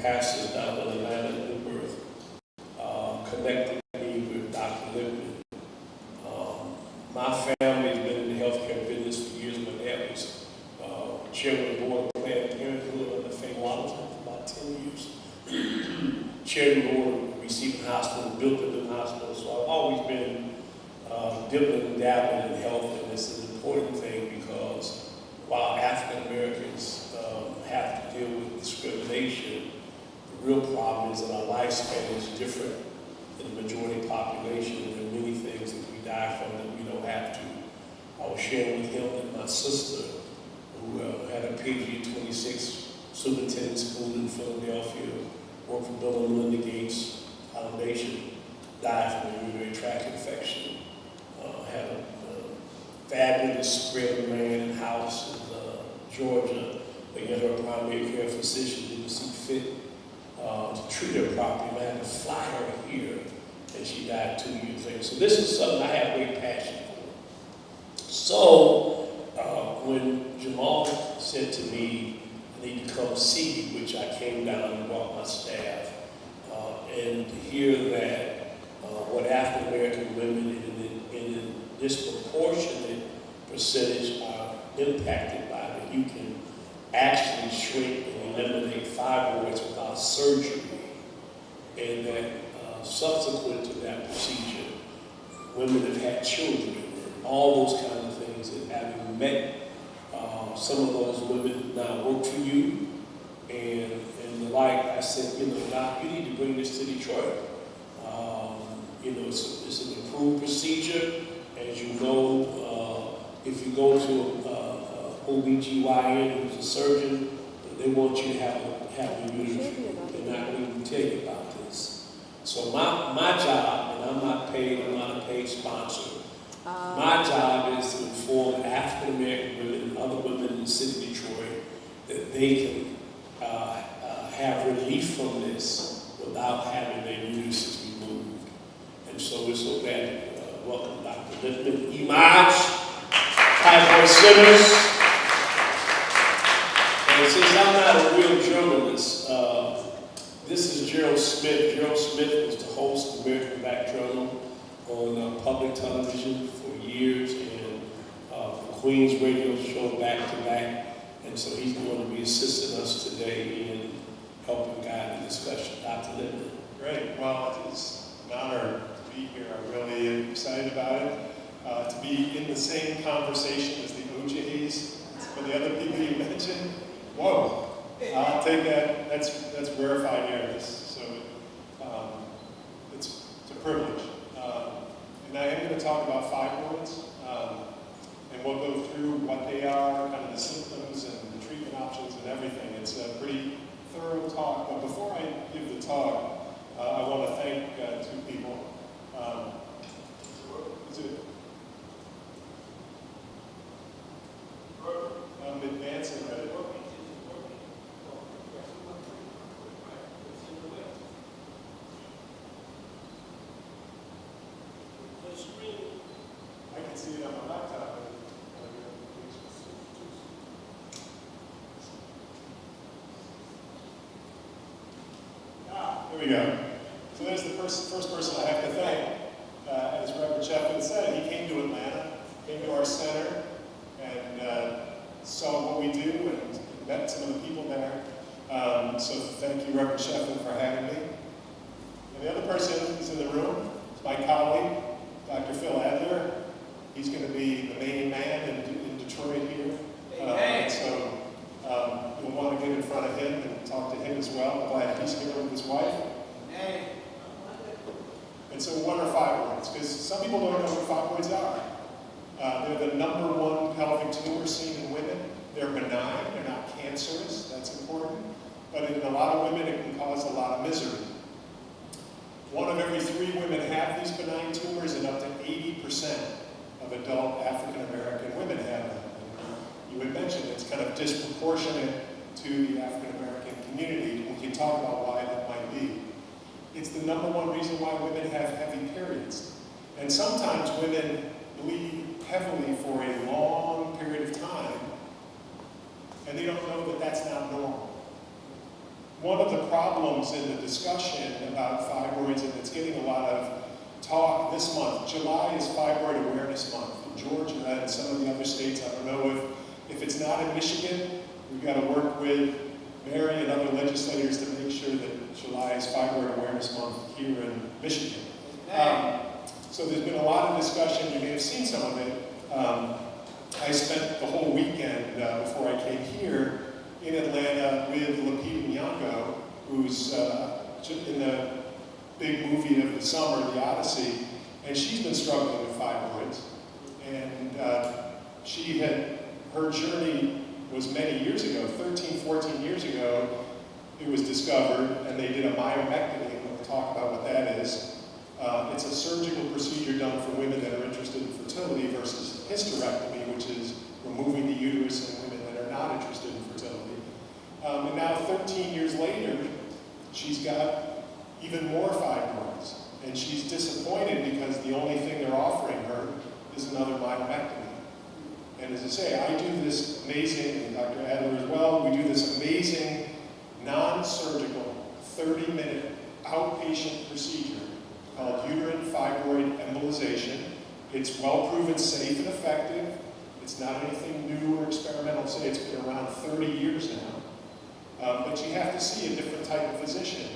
pastors down in Atlanta in New Birth connected me with Dr. Lippman. My family's been in the healthcare business for years. My dad was chairman of the board of Planned Parenthood under Faye Wallace for about 10 years. Chaired the board of Receiving Hospital, built a new hospital. So I've always been dipping and dabbling in health, and it's an important thing because while African Americans have to deal with discrimination, the real problem is that our lifespan is different than the majority population, and there are many things that we die from that we don't have to. I was sharing with him that my sister, who had a PhD at 26, superintendent school in Philadelphia, worked for Bill and Melinda Gates Foundation, died from a urinary tract infection. Had a fabulous spread land house in Georgia, but yet her primary care physician didn't see fit to treat her properly. I had to fly her here, and she died 2 years later. So this is something I have great passion for. So when Jamal said to me, I need to come see you, which I came down and brought my staff, and to hear that what African American women in a disproportionate percentage are impacted by, that you can actually shrink and eliminate fibroids without surgery, and that subsequent to that procedure, women have had children, and all those kind of things, and having met some of those women now work for you, and the like, I said, Doc, you need to bring this to Detroit. It's an approved procedure. As you know, if you go to OBGYN, who's a surgeon, they want you to have a uterus. They're not going to tell you about this. So my job, and I'm not a paid sponsor, my job is to inform African American women and other women in the city of Detroit that they can have relief from this without having their uteruses removed. And so we're so glad to welcome Dr. Lippman, Imaj, Typhoid Sinners. And since I'm not a real journalist, this is Gerald Smith. Gerald Smith was the host of American Black Journal on public television for years, and the Queen's radio show back to back. And so he's going to be assisting us today in helping guide the discussion. Dr. Lippman. Great. Well, it's an honor to be here. I'm really excited about it. To be in the same conversation as the OJs, for the other people you mentioned. Whoa. I'll take that. That's rarefied air. So it's a privilege. And I am going to talk about fibroids. And we'll go through what they are, kind of the symptoms and the treatment options and everything. It's a pretty thorough talk. But before I give the talk, I want to thank two people. Is it? I'm advancing right. I can see it on my laptop. There we go. So there's the first person I have to thank. As Reverend Sheffield said, he came to Atlanta, came to our center, and saw what we do and met some of the people there. So thank you, Reverend Sheffield, for having me. And the other person who's in the room is my colleague, Dr. Phil Adler. He's going to be the main man in Detroit here. So you'll want to get in front of him and talk to him as well. I'm glad he's here with his wife. And so what are fibroids? Because some people don't know what fibroids are. They're the #1 pelvic tumor seen in women. They're benign, they're not cancerous, that's important. But in a lot of women, it can cause a lot of misery. 1 of every 3 women have these benign tumors, and up to 80% of adult African American women have them. And you had mentioned it's kind of disproportionate to the African American community. We can talk about why that might be. It's the #1 reason why women have heavy periods. And sometimes women bleed heavily for a long period of time, and they don't know that that's not normal. one of the problems in the discussion about fibroids, and it's getting a lot of talk this month. July is Fibroid Awareness Month in Georgia and some of the other states. I don't know if it's not in Michigan, we've got to work with Mary and other legislators to make sure that July is Fibroid Awareness Month here in Michigan. So there's been a lot of discussion. You may have seen some of it. I spent the whole weekend before I came here in Atlanta with Lupita Nyong'o, who's in the big movie of the summer, The Odyssey, and she's been struggling with fibroids. And her journey was many years ago, 13, 14 years ago, it was discovered, and they did a myomectomy, and we'll talk about what that is. It's a surgical procedure done for women that are interested in fertility versus hysterectomy, which is removing the uterus in women that are not interested in fertility. And now 13 years later, she's got even more fibroids. And she's disappointed because the only thing they're offering her is another myomectomy. And as I say, I do this amazing, and Dr. Adler as well, we do this amazing non-surgical 30-minute outpatient procedure called uterine fibroid embolization. It's well proven safe and effective. It's not anything new or experimental. Say it's been around 30 years now. But you have to see a different type of physician.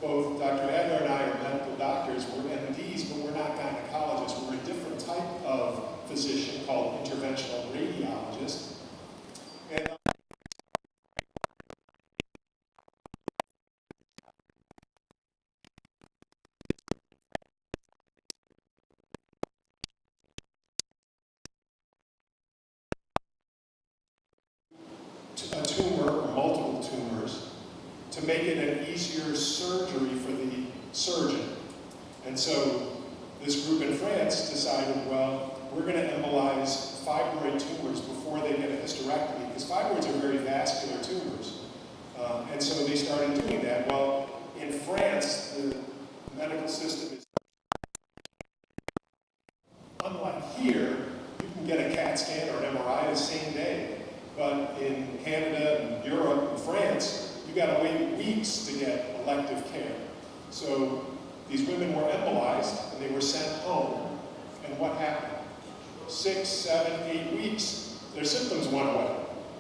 Both Dr. Adler and I are medical doctors. We're MDs, but we're not gynecologists. We're a different type of physician called interventional radiologist. And a tumor or multiple tumors to make it an easier surgery for the surgeon. And so this group in France decided, well, we're going to embolize fibroid tumors before they get a hysterectomy, because fibroids are very vascular tumors. And so they started doing that. Well, in France, the medical system is unlike here. You can get a CAT scan or an MRI the same day. But in Canada and Europe and France, you got to wait weeks to get elective care. So these women were embolized and they were sent home. And what happened? 6, 7, 8 weeks, their symptoms went away.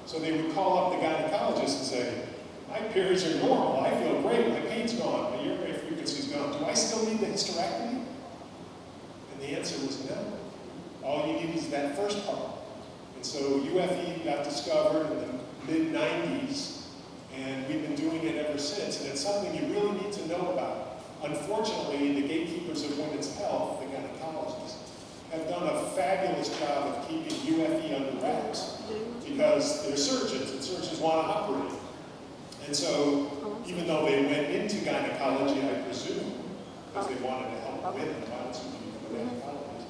So they would call up the gynecologist and say, my periods are normal, I feel great, my pain's gone, my urinary frequency's gone. Do I still need the hysterectomy? And the answer was no. All you need is that first part. And so UFE got discovered in the mid-90s, and we've been doing it ever since. And it's something you really need to know about. Unfortunately, the gatekeepers of women's health, the gynecologists, have done a fabulous job of keeping UFE under wraps because they're surgeons, and surgeons want to operate. And so, even though they went into gynecology, I presume, because they wanted to help women, why don't you become a gynecologist?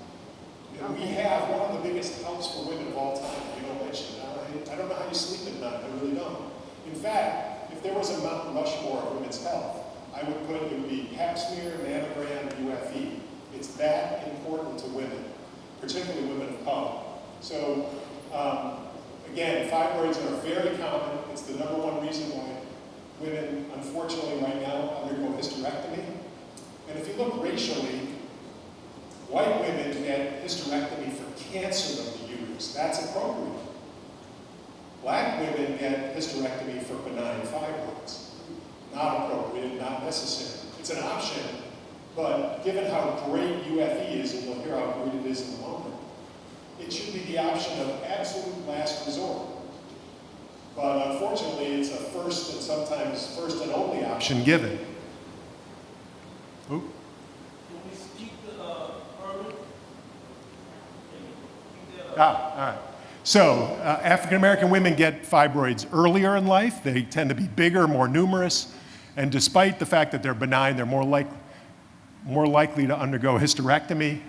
And we have one of the biggest helps for women of all time. You don't mention it. I don't know how you sleep at night. I really don't. In fact, if there was a Mount Rushmore of women's health, I would put it would be pap smear, mammogram, UFE. It's that important to women, particularly women of color. So, again, fibroids are very common. It's the #1 reason why women, unfortunately, right now undergo hysterectomy. And if you look racially, white women get hysterectomy for cancer of the uterus. That's appropriate. Black women get hysterectomy for benign fibroids. Not appropriate, not necessary. It's an option, but given how great UFE is, and you'll hear how great it is in a moment, it should be the option of absolute last resort. But unfortunately, it's a first and sometimes first and only option given. Oop. All right. So, African-American women get fibroids earlier in life. They tend to be bigger, more numerous, and despite the fact that they're benign, they're more likely to undergo hysterectomy.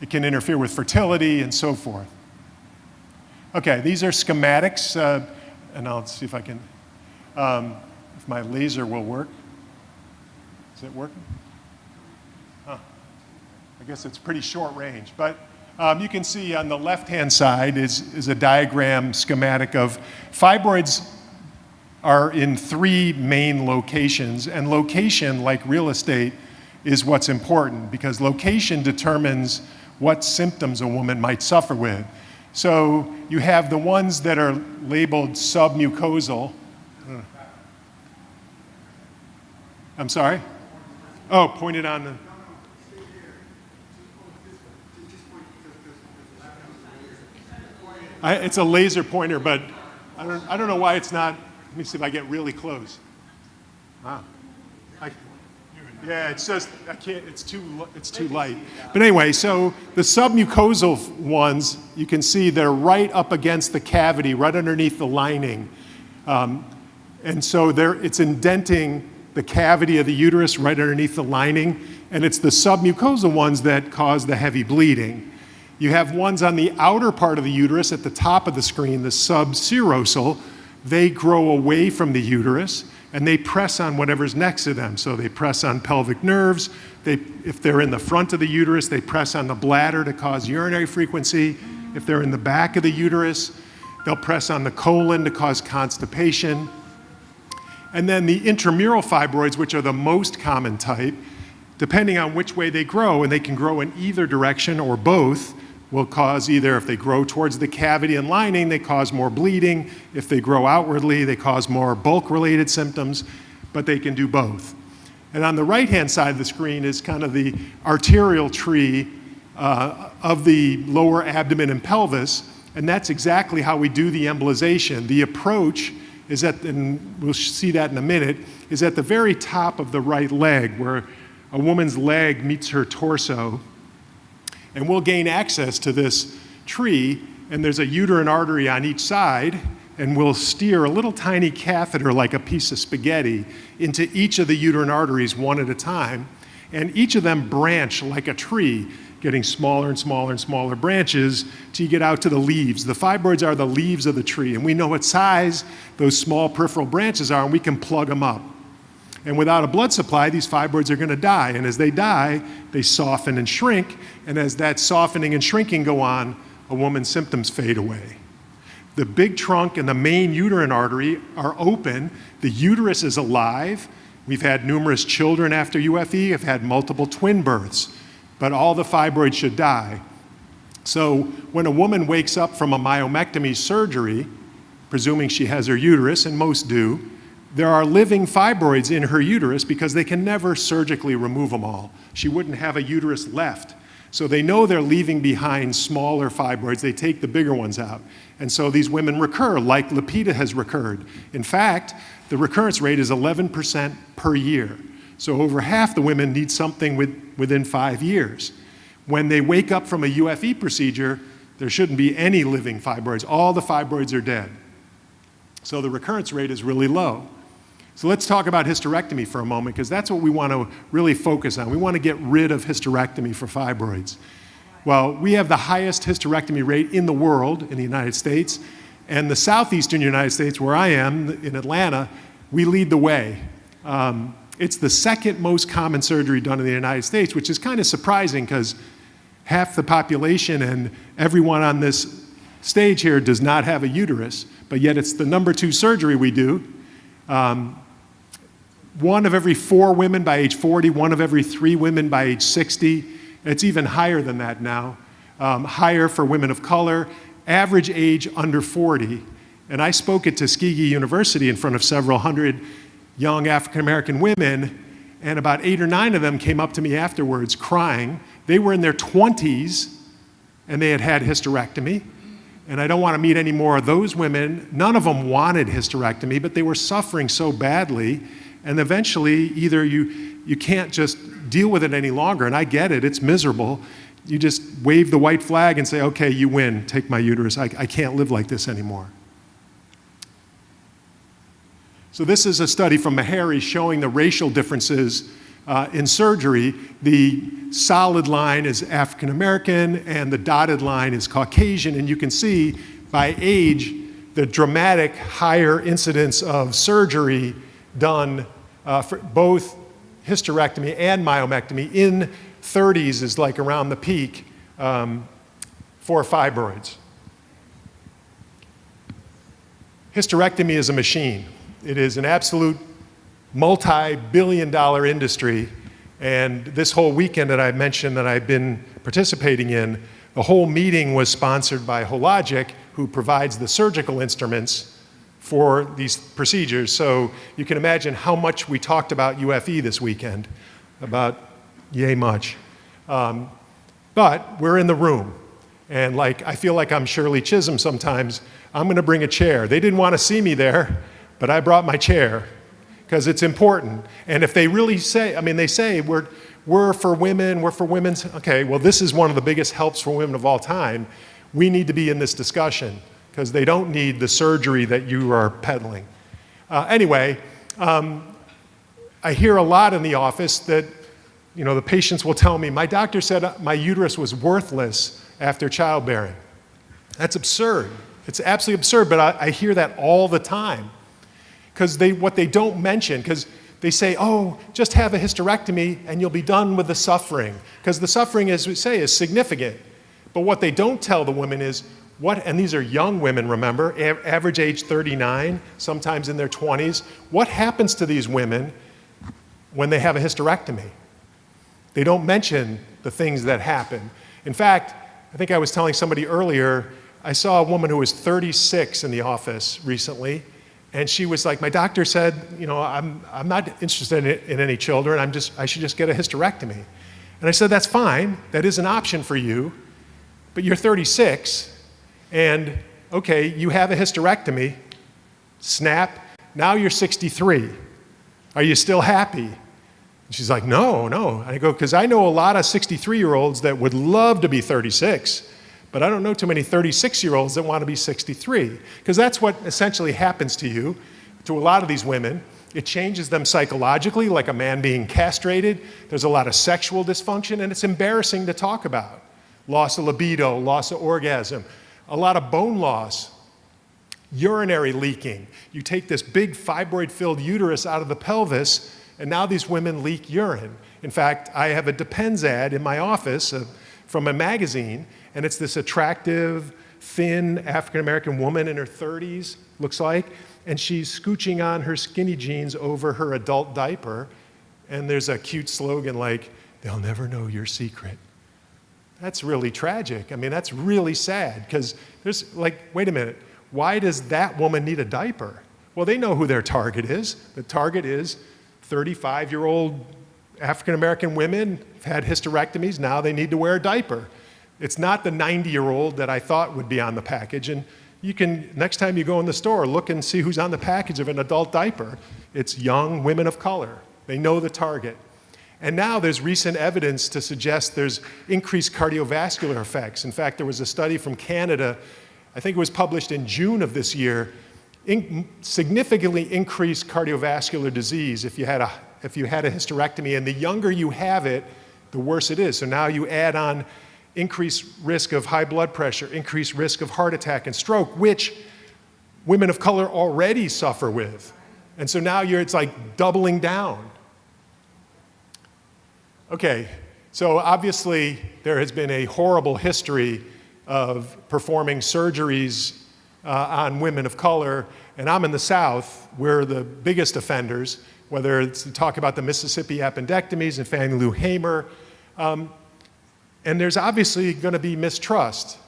It can interfere with fertility and so forth. Okay, these are schematics, and I'll see if I can, if my laser will work. Is it working? Huh. I guess it's pretty short range, but you can see on the left-hand side is a diagram schematic of fibroids are in 3 main locations, and location, like real estate, is what's important because location determines what symptoms a woman might suffer with. So you have the ones that are labeled submucosal. I'm sorry? Oh, pointed on the... It's a laser pointer, but I don't know why it's not. Let me see if I get really close. Wow. Yeah, it's just, I can't, it's too light. But anyway, so the submucosal ones, you can see they're right up against the cavity, right underneath the lining. And so it's indenting the cavity of the uterus right underneath the lining, and it's the submucosal ones that cause the heavy bleeding. You have ones on the outer part of the uterus at the top of the screen, the subserosal. They grow away from the uterus, and they press on whatever's next to them. So they press on pelvic nerves. If they're in the front of the uterus, they press on the bladder to cause urinary frequency. If they're in the back of the uterus, they'll press on the colon to cause constipation. And then the intramural fibroids, which are the most common type, depending on which way they grow, and they can grow in either direction or both, will cause either, if they grow towards the cavity and lining, they cause more bleeding. If they grow outwardly, they cause more bulk-related symptoms, but they can do both. And on the right-hand side of the screen is kind of the arterial tree of the lower abdomen and pelvis, and that's exactly how we do the embolization. The approach is and we'll see that in a minute, is at the very top of the right leg, where a woman's leg meets her torso. And we'll gain access to this tree, and there's a uterine artery on each side, and we'll steer a little tiny catheter like a piece of spaghetti into each of the uterine arteries one at a time, and each of them branch like a tree, getting smaller and smaller and smaller branches till you get out to the leaves. The fibroids are the leaves of the tree, and we know what size those small peripheral branches are, and we can plug them up. And without a blood supply, these fibroids are going to die. And as they die, they soften and shrink. And as that softening and shrinking go on, a woman's symptoms fade away. The big trunk and the main uterine artery are open. The uterus is alive. We've had numerous children after UFE. Have had multiple twin births. But all the fibroids should die. So when a woman wakes up from a myomectomy surgery, presuming she has her uterus, and most do, there are living fibroids in her uterus because they can never surgically remove them all. She wouldn't have a uterus left. So they know they're leaving behind smaller fibroids. They take the bigger ones out. And so these women recur, like Lupita has recurred. In fact, the recurrence rate is 11% per year. So over half the women need something within 5 years. When they wake up from a UFE procedure, there shouldn't be any living fibroids. All the fibroids are dead. So the recurrence rate is really low. So let's talk about hysterectomy for a moment, because that's what we want to really focus on. We want to get rid of hysterectomy for fibroids. Well, we have the highest hysterectomy rate in the world in the United States, and the southeastern United States, where I am, in Atlanta, we lead the way. It's the second most common surgery done in the United States, which is kind of surprising because half the population and everyone on this stage here does not have a uterus, but yet it's the number 2 surgery we do. 1 of every 4 women by age 40, 1 of every 3 women by age 60. It's even higher than that now, higher for women of color, average age under 40. And I spoke at Tuskegee University in front of several hundred young African-American women, and about 8 or 9 of them came up to me afterwards crying. They were in their 20s, and they had had hysterectomy. And I don't want to meet any more of those women. None of them wanted hysterectomy, but they were suffering so badly. And eventually, either you can't just deal with it any longer, and I get it, it's miserable. You just wave the white flag and say, okay, you win, take my uterus. I can't live like this anymore. So this is a study from Meharry showing the racial differences in surgery. The solid line is African American, and the dotted line is Caucasian, and you can see by age the dramatic higher incidence of surgery done for both hysterectomy and myomectomy in 30s is like around the peak for fibroids. Hysterectomy is a machine. It is an absolute multi-billion-dollar industry, and this whole weekend that I mentioned that I've been participating in, the whole meeting was sponsored by Hologic, who provides the surgical instruments for these procedures. So you can imagine how much we talked about UFE this weekend, about yay much. But we're in the room, and I feel like I'm Shirley Chisholm sometimes. I'm gonna bring a chair. They didn't want to see me there, but I brought my chair because it's important. And if they really say, they say we're for women, we're for women's, okay, well this is one of the biggest helps for women of all time. We need to be in this discussion because they don't need the surgery that you are peddling. Anyway, I hear a lot in the office that the patients will tell me, my doctor said my uterus was worthless after childbearing. That's absurd. It's absolutely absurd, but I hear that all the time. Because what they don't mention, because they say, oh, just have a hysterectomy and you'll be done with the suffering. Because the suffering, as we say, is significant. But what they don't tell the women is, and these are young women, remember, average age 39, sometimes in their 20s. What happens to these women when they have a hysterectomy? They don't mention the things that happen. In fact, I think I was telling somebody earlier, I saw a woman who was 36 in the office recently, and she was like, my doctor said, I'm not interested in any children, I should just get a hysterectomy. And I said, that's fine, that is an option for you, but you're 36, and okay, you have a hysterectomy, snap, now you're 63. Are you still happy? And she's like, no. I go, because I know a lot of 63-year-olds that would love to be 36, but I don't know too many 36-year-olds that want to be 63, because that's what essentially happens to you, to a lot of these women. It changes them psychologically, like a man being castrated. There's a lot of sexual dysfunction, and it's embarrassing to talk about. Loss of libido, loss of orgasm, a lot of bone loss, urinary leaking. You take this big fibroid-filled uterus out of the pelvis, and now these women leak urine. In fact, I have a Depends ad in my office from a magazine, and it's this attractive, thin African-American woman in her 30s, looks like, and she's scooching on her skinny jeans over her adult diaper, and there's a cute slogan like, they'll never know your secret. That's really tragic. That's really sad, because there's wait a minute, why does that woman need a diaper? Well, they know who their target is. The target is 35-year-old African-American women have had hysterectomies, now they need to wear a diaper. It's not the 90-year-old that I thought would be on the package, and you can, next time you go in the store, look and see who's on the package of an adult diaper. It's young women of color. They know the target. And now there's recent evidence to suggest there's increased cardiovascular effects. In fact, there was a study from Canada, I think it was published in June of this year, significantly increased cardiovascular disease if you had a hysterectomy, and the younger you have it, the worse it is. So now you add on increased risk of high blood pressure, increased risk of heart attack and stroke, which women of color already suffer with. And so now it's like doubling down. Okay, so obviously there has been a horrible history of performing surgeries on women of color, and I'm in the South. We're the biggest offenders, whether it's to talk about the Mississippi appendectomies and Fannie Lou Hamer, and there's obviously going to be mistrust.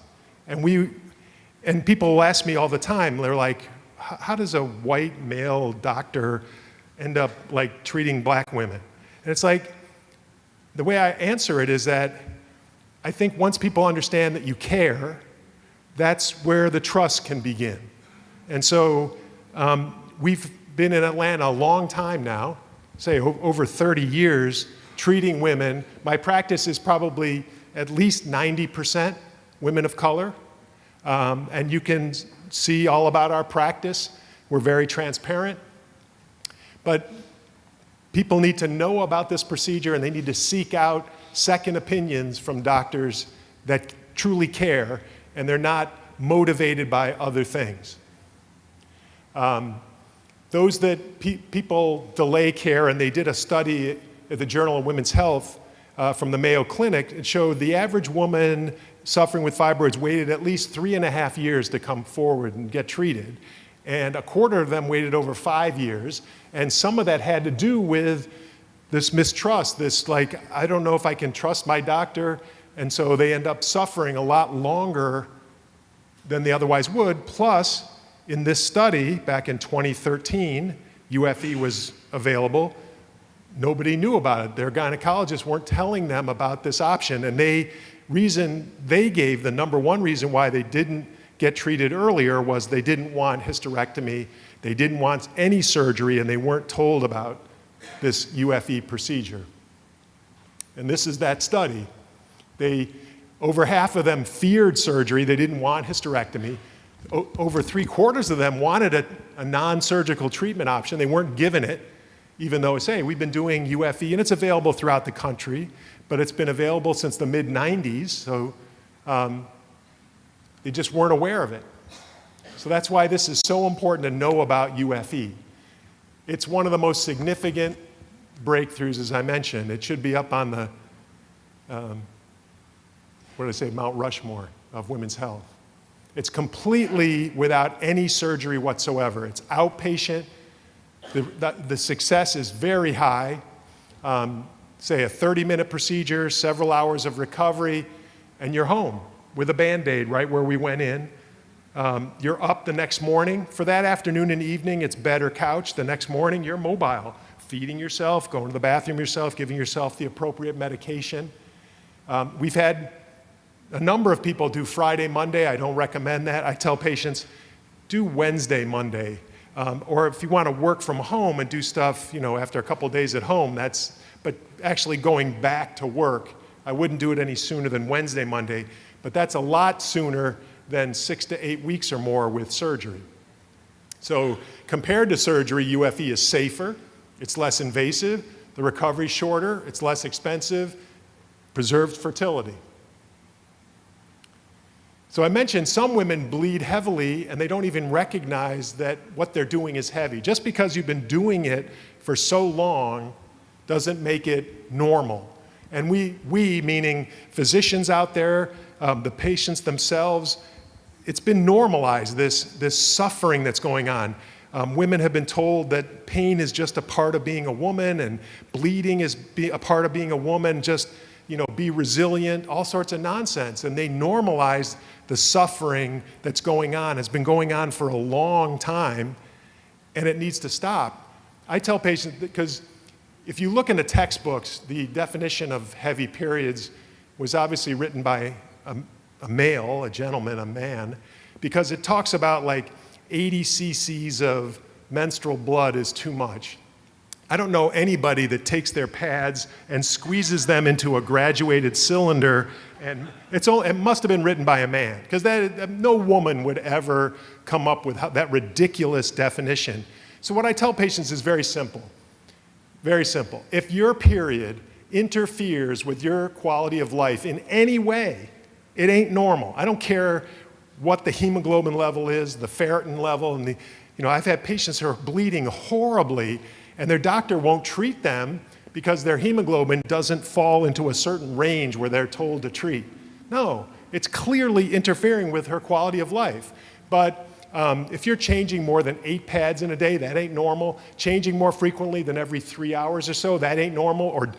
And people will ask me all the time, they're like, how does a white male doctor end up treating black women? And it's like, the way I answer it is that I think once people understand that you care, that's where the trust can begin. And so we've been in Atlanta a long time now, say over 30 years, treating women. My practice is probably at least 90% women of color. And you can see all about our practice. We're very transparent. But people need to know about this procedure, and they need to seek out second opinions from doctors that truly care, and they're not motivated by other things. Those that people delay care, and they did a study at the Journal of Women's Health from the Mayo Clinic. It showed the average woman suffering with fibroids waited at least 3.5 years to come forward and get treated. and a quarter of them waited over 5 years. And some of that had to do with this mistrust, this like, I don't know if I can trust my doctor. And so they end up suffering a lot longer than they otherwise would. Plus, in this study back in 2013, UFE was available. Nobody knew about it. Their gynecologists weren't telling them about this option. And the number one reason why they didn't get treated earlier was they didn't want hysterectomy, they didn't want any surgery, and they weren't told about this UFE procedure. And this is that study. Over half of them feared surgery, they didn't want hysterectomy. Over 3/4 of them wanted a non-surgical treatment option. They weren't given it, even though it's, hey, we've been doing UFE, and it's available throughout the country, but it's been available since the mid-90s, so they just weren't aware of it. So that's why this is so important to know about UFE. It's one of the most significant breakthroughs, as I mentioned. It should be up on the, Mount Rushmore of women's health. It's completely without any surgery whatsoever. It's outpatient. The success is very high. Say a 30-minute procedure, several hours of recovery, and you're home with a Band-Aid right where we went in. You're up the next morning. For that afternoon and evening, it's bed or couch. The next morning, you're mobile, feeding yourself, going to the bathroom yourself, giving yourself the appropriate medication. We've had a number of people do Friday, Monday. I don't recommend that. I tell patients, do Wednesday, Monday. Or if you want to work from home and do stuff, after a couple of days at home, but actually going back to work, I wouldn't do it any sooner than Wednesday, Monday, but that's a lot sooner than 6 to 8 weeks or more with surgery. So compared to surgery, UFE is safer, it's less invasive, the recovery's shorter, it's less expensive, preserved fertility. So I mentioned some women bleed heavily and they don't even recognize that what they're doing is heavy. Just because you've been doing it for so long doesn't make it normal. And we meaning physicians out there, the patients themselves, it's been normalized, this suffering that's going on. Women have been told that pain is just a part of being a woman and bleeding is a part of being a woman, just be resilient, all sorts of nonsense. And they normalize the suffering that's going on. It's been going on for a long time, and it needs to stop. I tell patients, because if you look in the textbooks, the definition of heavy periods was obviously written by a male, a gentleman, a man, because it talks about like 80 cc's of menstrual blood is too much. I don't know anybody that takes their pads and squeezes them into a graduated cylinder, and it must have been written by a man, because no woman would ever come up with that ridiculous definition. So what I tell patients is very simple, very simple. If your period interferes with your quality of life in any way, it ain't normal. I don't care what the hemoglobin level is, the ferritin level, and I've had patients who are bleeding horribly, and their doctor won't treat them because their hemoglobin doesn't fall into a certain range where they're told to treat. No, it's clearly interfering with her quality of life. But if you're changing more than 8 pads in a day, that ain't normal. Changing more frequently than every 3 hours or so, that ain't normal. Or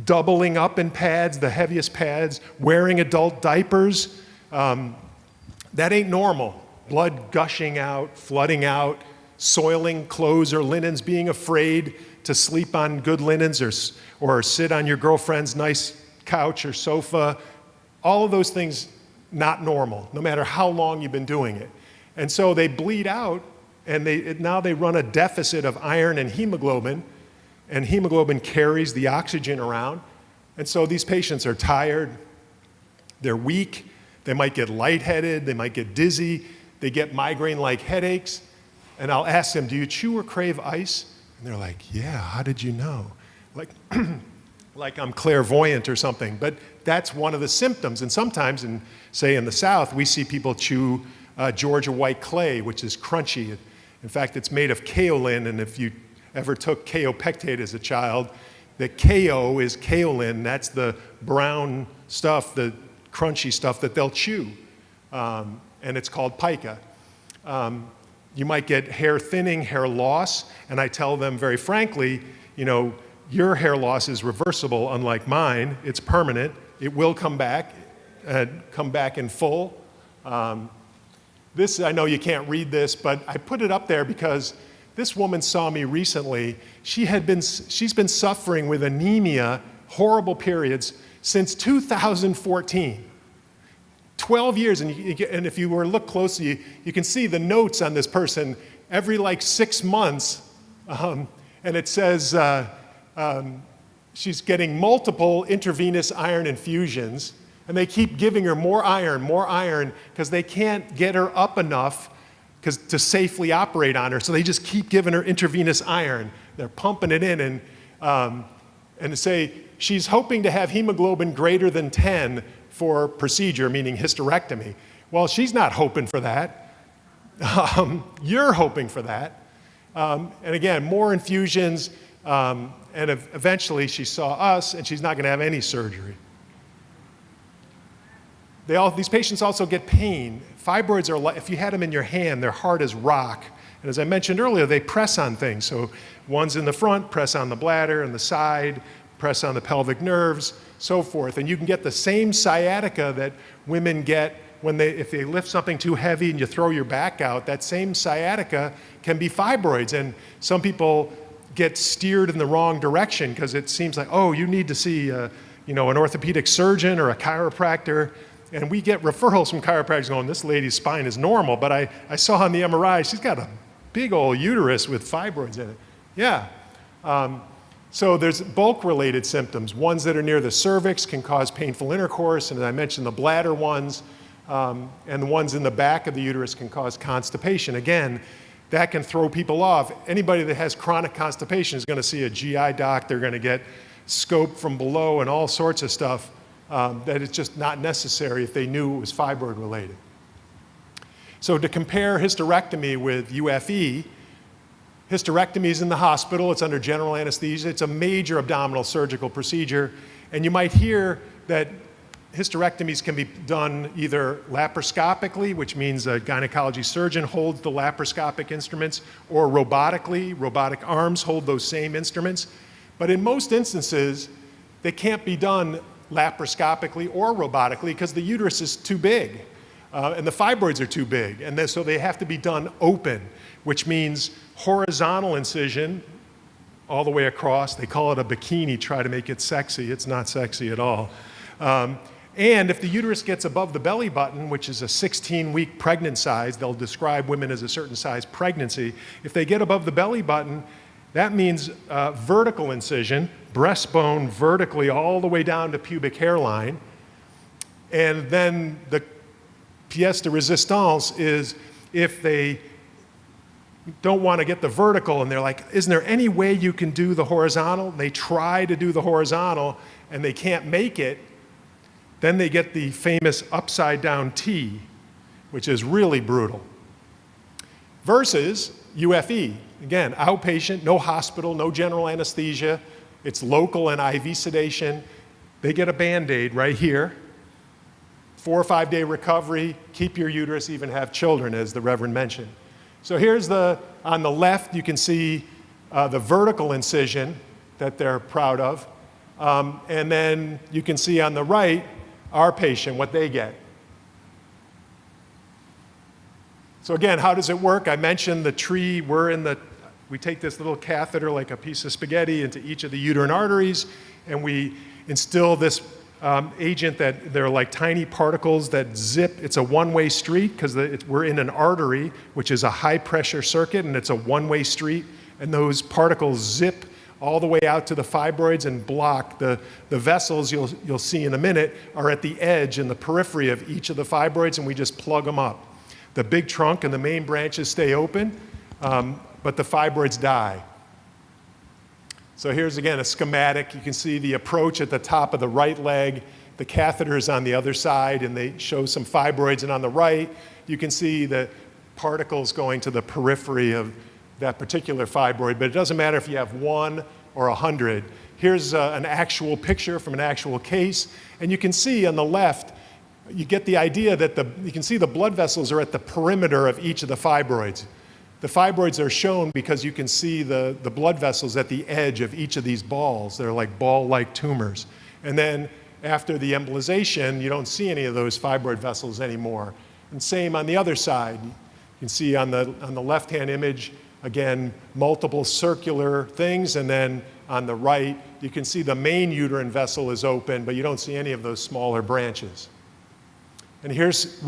doubling up in pads, the heaviest pads, wearing adult diapers, that ain't normal. Blood gushing out, flooding out, soiling clothes or linens, being afraid to sleep on good linens or sit on your girlfriend's nice couch or sofa. All of those things, not normal, no matter how long you've been doing it. And so they bleed out, and now they run a deficit of iron and hemoglobin carries the oxygen around. And so these patients are tired, they're weak, they might get lightheaded, they might get dizzy, they get migraine-like headaches. And I'll ask them, do you chew or crave ice? And they're like, yeah, how did you know? Like I'm clairvoyant or something. But that's one of the symptoms. And sometimes, in the South, we see people chew Georgia white clay, which is crunchy. In fact, it's made of kaolin, and if you ever took kaopectate as a child, the KO is kaolin. That's the brown stuff, the crunchy stuff that they'll chew. And it's called pica. You might get hair thinning, hair loss, and I tell them very frankly, your hair loss is reversible, unlike mine. It's permanent. It will come back in full. This, I know you can't read this, but I put it up there because this woman saw me recently. She's been suffering with anemia, horrible periods, since 2014. 12 years, and if you were to look closely, you can see the notes on this person every like 6 months, and it says she's getting multiple intravenous iron infusions, and they keep giving her more iron, because they can't get her up enough to safely operate on her, so they just keep giving her intravenous iron. They're pumping it in, and say she's hoping to have hemoglobin greater than 10 for procedure, meaning hysterectomy. Well, she's not hoping for that. You're hoping for that. And again, more infusions, and eventually she saw us, and she's not going to have any surgery. These patients also get pain. Fibroids are like, if you had them in your hand, they're hard as rock. And as I mentioned earlier, they press on things. So ones in the front press on the bladder, and the side press on the pelvic nerves, so forth. And you can get the same sciatica that women get if they lift something too heavy and you throw your back out. That same sciatica can be fibroids. And some people get steered in the wrong direction because it seems like, oh, you need to see an orthopedic surgeon or a chiropractor. And we get referrals from chiropractors going, this lady's spine is normal, but I saw on the MRI, she's got a big old uterus with fibroids in it. Yeah. So there's bulk-related symptoms. Ones that are near the cervix can cause painful intercourse, and as I mentioned, the bladder ones, and the ones in the back of the uterus can cause constipation. Again, that can throw people off. Anybody that has chronic constipation is going to see a GI doc. They're going to get scoped from below and all sorts of stuff that is just not necessary if they knew it was fibroid-related. So to compare hysterectomy with UFE, hysterectomy is in the hospital. It's under general anesthesia. It's a major abdominal surgical procedure. And you might hear that hysterectomies can be done either laparoscopically, which means a gynecology surgeon holds the laparoscopic instruments, or robotically. Robotic arms hold those same instruments. But in most instances, they can't be done laparoscopically or robotically because the uterus is too big. And the fibroids are too big. And so they have to be done open, which means horizontal incision all the way across. They call it a bikini, try to make it sexy. It's not sexy at all. And if the uterus gets above the belly button, which is a 16-week pregnant size, they'll describe women as a certain size pregnancy. If they get above the belly button, that means vertical incision, breastbone vertically all the way down to pubic hairline. And then the pièce de résistance is if they don't want to get the vertical and they're like, isn't there any way you can do the horizontal? And they try to do the horizontal and they can't make it. Then they get the famous upside down T, which is really brutal. Versus UFE. Again, outpatient, no hospital, no general anesthesia. It's local and IV sedation. They get a Band-Aid right here. 4 or 5 day recovery, keep your uterus, even have children, as the Reverend mentioned. So here's on the left, you can see the vertical incision that they're proud of. And then you can see on the right, our patient, what they get. So again, how does it work? I mentioned the tree. We take this little catheter like a piece of spaghetti into each of the uterine arteries, and we instill this agent that they're like tiny particles that zip. It's a one-way street because we're in an artery, which is a high-pressure circuit, and it's a one-way street, and those particles zip all the way out to the fibroids and block. The vessels you'll see in a minute are at the edge and the periphery of each of the fibroids, and we just plug them up. The big trunk and the main branches stay open, but the fibroids die. So here's again a schematic. You can see the approach at the top of the right leg. The catheter is on the other side, and they show some fibroids. And on the right, you can see the particles going to the periphery of that particular fibroid. But it doesn't matter if you have 1 or 100. Here's an actual picture from an actual case. And you can see on the left, you get the idea that you can see the blood vessels are at the perimeter of each of the fibroids. The fibroids are shown because you can see the blood vessels at the edge of each of these balls. They're like ball-like tumors. And then after the embolization, you don't see any of those fibroid vessels anymore. And same on the other side. You can see on the left-hand image, again, multiple circular things, and then on the right, you can see the main uterine vessel is open, but you don't see any of those smaller branches. And here's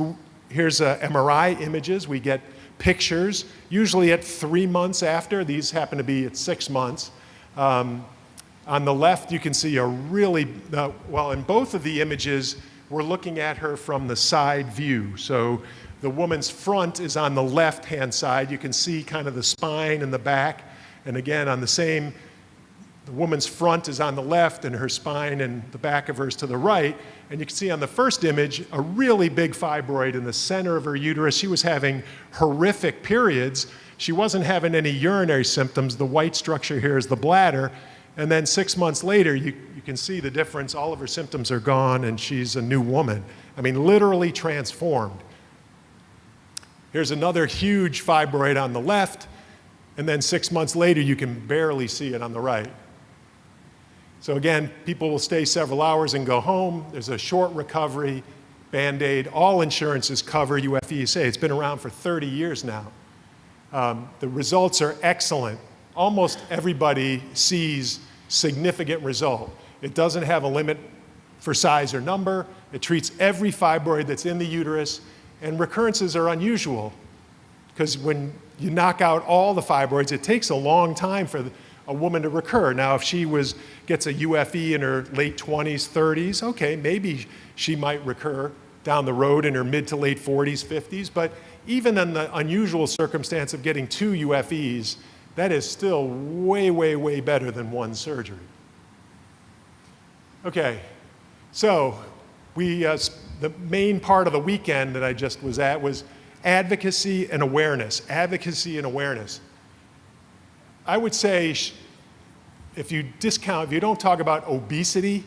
MRI images. We get pictures, usually at 3 months after. These happen to be at 6 months. On the left, you can see a really, well, in both of the images, we're looking at her from the side view. So the woman's front is on the left-hand side. You can see kind of the spine and the back. And again, on the same, the woman's front is on the left and her spine and the back of her is to the right. And you can see on the first image, a really big fibroid in the center of her uterus. She was having horrific periods. She wasn't having any urinary symptoms. The white structure here is the bladder. And then 6 months later, you can see the difference. All of her symptoms are gone and she's a new woman. I mean, literally transformed. Here's another huge fibroid on the left. And then 6 months later, you can barely see it on the right. So again, people will stay several hours and go home. There's a short recovery, Band-Aid. All insurances cover UFESA. It's been around for 30 years now. The results are excellent. Almost everybody sees significant result. It doesn't have a limit for size or number. It treats every fibroid that's in the uterus, and recurrences are unusual because when you knock out all the fibroids, it takes a long time for a woman to recur. Now, if she gets a UFE in her late 20s, 30s, okay, maybe she might recur down the road in her mid to late 40s, 50s, but even in the unusual circumstance of getting 2 UFEs, that is still way, way, way better than 1 surgery. Okay, so the main part of the weekend that I just was at was advocacy and awareness. Advocacy and awareness. I would say if you don't talk about obesity,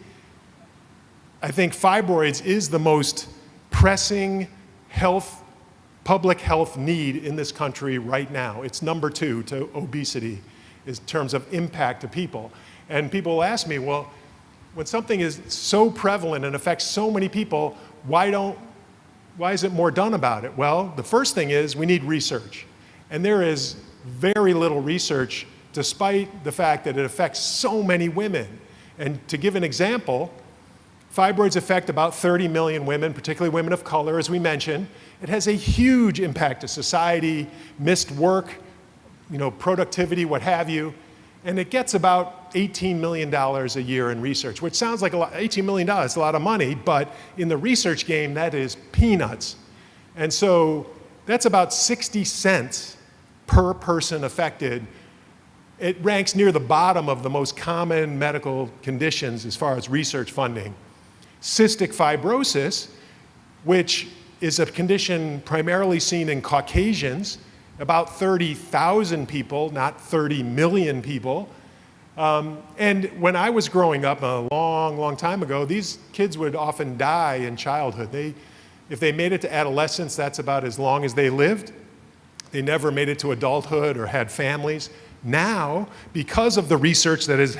I think fibroids is the most pressing public health need in this country right now. It's number 2 to obesity in terms of impact to people. And people will ask me, well, when something is so prevalent and affects so many people, why isn't more done about it? Well, the first thing is we need research. And there is very little research despite the fact that it affects so many women. And to give an example, fibroids affect about 30 million women, particularly women of color, as we mentioned. It has a huge impact to society, missed work, productivity, what have you. And it gets about $18 million a year in research, which sounds like a lot. $18 million is a lot of money, but in the research game, that is peanuts. And so that's about 60 cents per person affected. It ranks near the bottom of the most common medical conditions as far as research funding. Cystic fibrosis, which is a condition primarily seen in Caucasians, about 30,000 people, not 30 million people. And when I was growing up a long, long time ago, these kids would often die in childhood. If they made it to adolescence, that's about as long as they lived. They never made it to adulthood or had families. Now, because of the research that has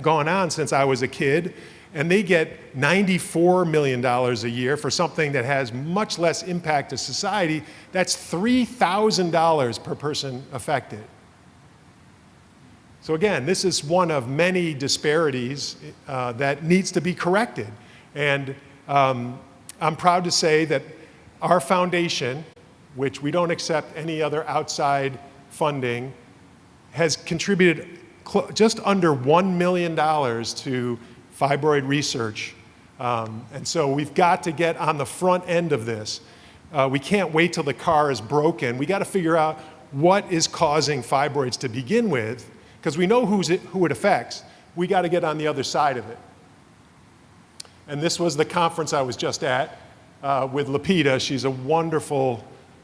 gone on since I was a kid, and they get $94 million a year for something that has much less impact to society, that's $3,000 per person affected. So again, this is one of many disparities that needs to be corrected. And I'm proud to say that our foundation, which we don't accept any other outside funding, has contributed just under $1 million to fibroid research. And so we've got to get on the front end of this. We can't wait till the car is broken. We got to figure out what is causing fibroids to begin with, because we know who it affects. We got to get on the other side of it. And this was the conference I was just at with Lapita. She's a wonderful,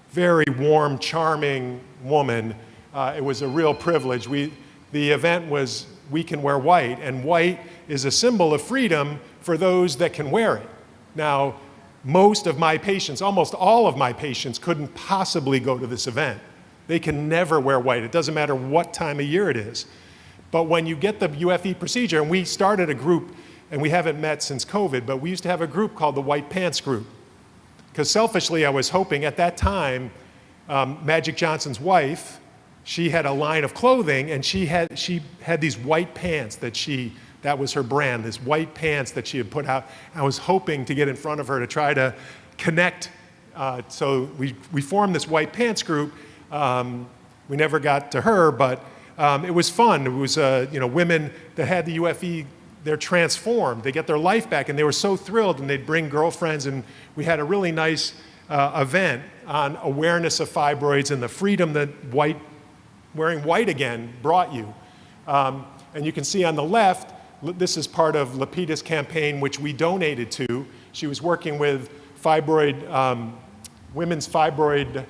very warm, charming woman. It was a real privilege. The event was We Can Wear White, and white is a symbol of freedom for those that can wear it. Now, most of my patients, almost all of my patients, couldn't possibly go to this event. they can never wear white. It doesn't matter what time of year it is. But when you get the UFE procedure, and we started a group, and we haven't met since COVID, but we used to have a group called the White Pants Group. Because selfishly, I was hoping at that time, Magic Johnson's wife, she had a line of clothing, and she had these white pants that was her brand, this white pants that she had put out. I was hoping to get in front of her to try to connect. So we formed this White Pants Group. We never got to her, but it was fun. It was women that had the UFE, they're transformed. They get their life back, and they were so thrilled, and they'd bring girlfriends, and we had a really nice event on awareness of fibroids and the freedom that wearing white again brought you. And you can see on the left, this is part of Lapita's campaign, which we donated to. She was working with women's fibroid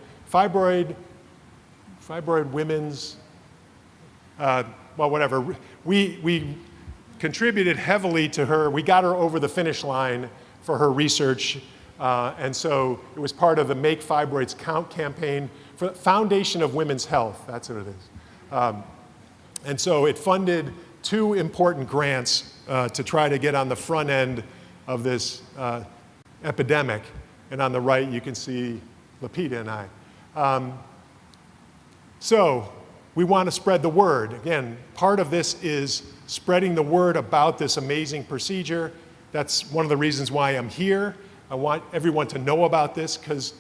women's, whatever. We contributed heavily to her. We got her over the finish line for her research. And so it was part of the Make Fibroids Count campaign for the Foundation of Women's Health. That's what it is. And so it funded 2 important grants to try to get on the front end of this epidemic. And on the right, you can see Lapita and I. So we want to spread the word. Again, part of this is spreading the word about this amazing procedure. That's one of the reasons why I'm here. I want everyone to know about this because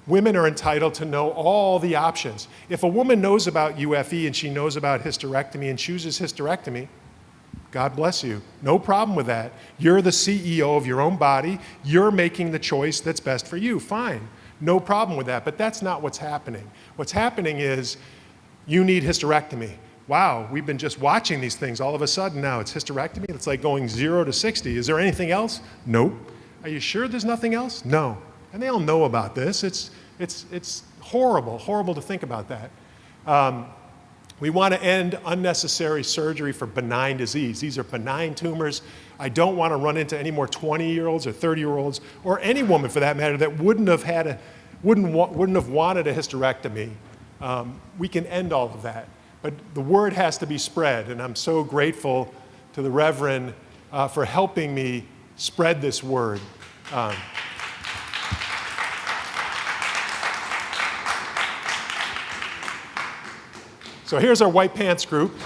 women are entitled to know all the options. If a woman knows about UFE and she knows about hysterectomy and chooses hysterectomy, God bless you. No problem with that. You're the CEO of your own body. You're making the choice that's best for you. Fine. No problem with that. But that's not what's happening. What's happening is you need hysterectomy. Wow, we've been just watching these things. All of a sudden now it's hysterectomy. It's like going 0 to 60. Is there anything else? Nope. Are you sure there's nothing else? No. And they all know about this. It's horrible to think about that. We want to end unnecessary surgery for benign disease. These are benign tumors. I don't want to run into any more 20-year-olds or 30-year-olds, or any woman for that matter, that wouldn't have wanted a hysterectomy. We can end all of that. But the word has to be spread, and I'm so grateful to the Reverend for helping me spread this word. So here's our White Pants group.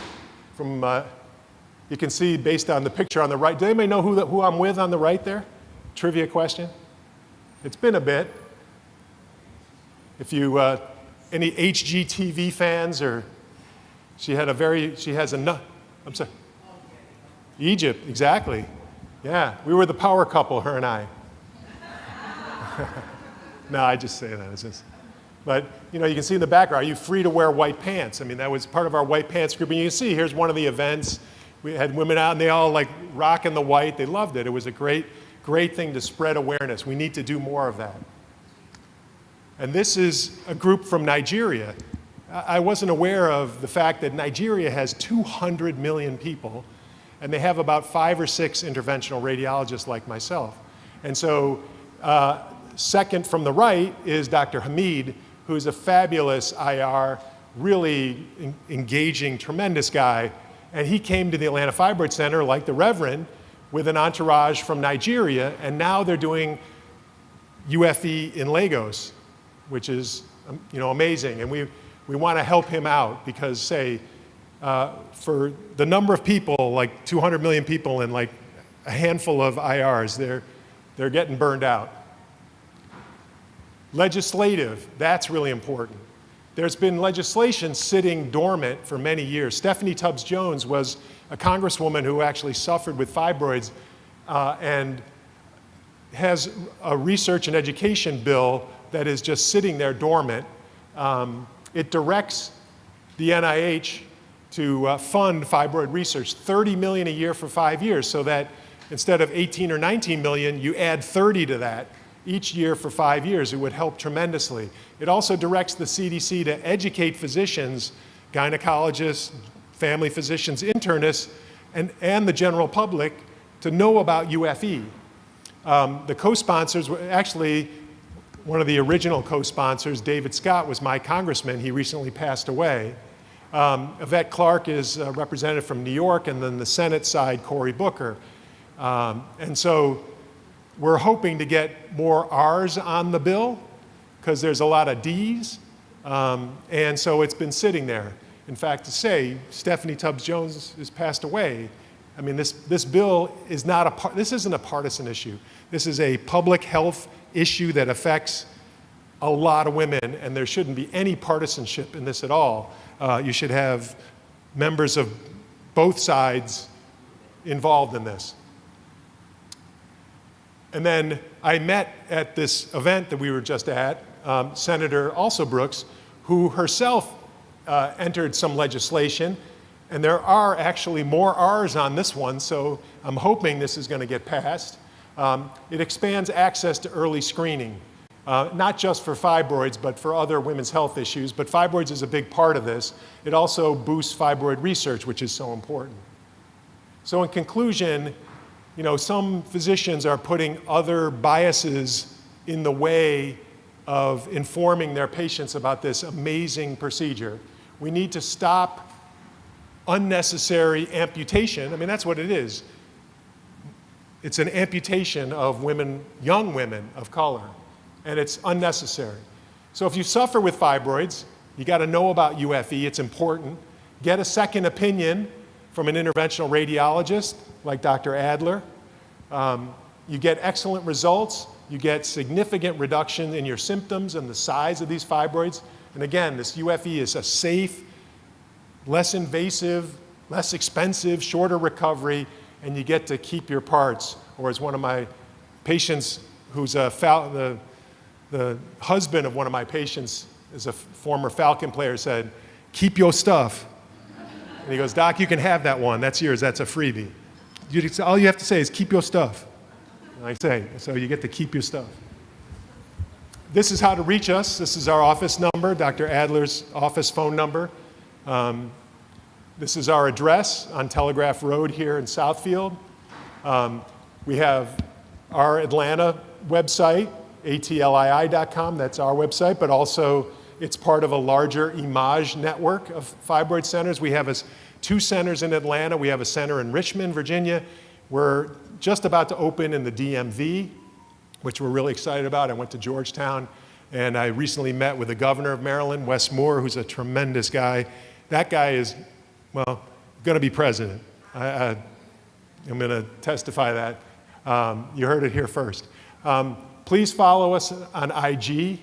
You can see based on the picture on the right. Does anybody know who I'm with on the right there? Trivia question. It's been a bit. If you, any HGTV fans, or she has a, I'm sorry. Egypt, exactly. Yeah, we were the power couple, her and I. No, I just say that. It's just, but you can see in the background, are you free to wear white pants? I mean, that was part of our White Pants group. And you can see, here's one of the events. We had women out and they all like rocking the white. They loved it. It was a great thing to spread awareness. We need to do more of that. And this is a group from Nigeria. I wasn't aware of the fact that Nigeria has 200 million people, and they have about 5 or 6 interventional radiologists like myself. And so second from the right is Dr. Hamid, who's a fabulous IR, really engaging, tremendous guy. And he came to the Atlanta Fibroid Center, like the Reverend, with an entourage from Nigeria, and now they're doing UFE in Lagos, which is amazing. And we want to help him out because, for the number of people, like 200 million people and like a handful of IRs, they're getting burned out. Legislative, that's really important. There's been legislation sitting dormant for many years. Stephanie Tubbs Jones was a congresswoman who actually suffered with fibroids and has a research and education bill that is just sitting there dormant. It directs the NIH to fund fibroid research, $30 million a year for 5 years, so that instead of 18 or 19 million, you add 30 to that each year for 5 years. It would help tremendously. It also directs the CDC to educate physicians, gynecologists, family physicians, internists, and the general public to know about UFE. The co-sponsors were actually, one of the original co-sponsors, David Scott, was my congressman. He recently passed away. Yvette Clarke is a representative from New York, and then the Senate side, Cory Booker. And so we're hoping to get more R's on the bill because there's a lot of D's. And so it's been sitting there. In fact, to say Stephanie Tubbs Jones has passed away, I mean, this bill is not this isn't a partisan issue. This is a public health issue that affects a lot of women, and there shouldn't be any partisanship in this at all. You should have members of both sides involved in this. And then I met at this event that we were just at, Senator also Brooks, who herself entered some legislation, and there are actually more R's on this one, so I'm hoping this is going to get passed. It expands access to early screening, not just for fibroids, but for other women's health issues. But fibroids is a big part of this. It also boosts fibroid research, which is so important. So in conclusion, you know, some physicians are putting other biases in the way of informing their patients about this amazing procedure. We need to stop unnecessary amputation. I mean, that's what it is. It's an amputation of women, young women of color, and it's unnecessary. So if you suffer with fibroids, you got to know about UFE. It's important. Get a second opinion from an interventional radiologist like Dr. Adler. You get excellent results. You get significant reduction in your symptoms and the size of these fibroids. And again, this UFE is a safe, less invasive, less expensive, shorter recovery, and you get to keep your parts. Or as one of my patients, who's the husband of one of my patients, is a former Falcon player, said, "Keep your stuff." And he goes, "Doc, you can have that one. That's yours. That's a freebie. All you have to say is keep your stuff." And I say, so you get to keep your stuff. This is how to reach us. This is our office number, Dr. Adler's office phone number. This is our address on Telegraph Road here in Southfield. We have our Atlanta website, atlii.com. That's our website, but also it's part of a larger IMAGE network of fibroid centers. We have 2 centers in Atlanta. We have a center in Richmond, Virginia. We're just about to open in the DMV, which we're really excited about. I went to Georgetown, and I recently met with the governor of Maryland, Wes Moore, who's a tremendous guy. That guy is, well, going to be president. I'm going to testify that. You heard it here first. Please follow us on IG.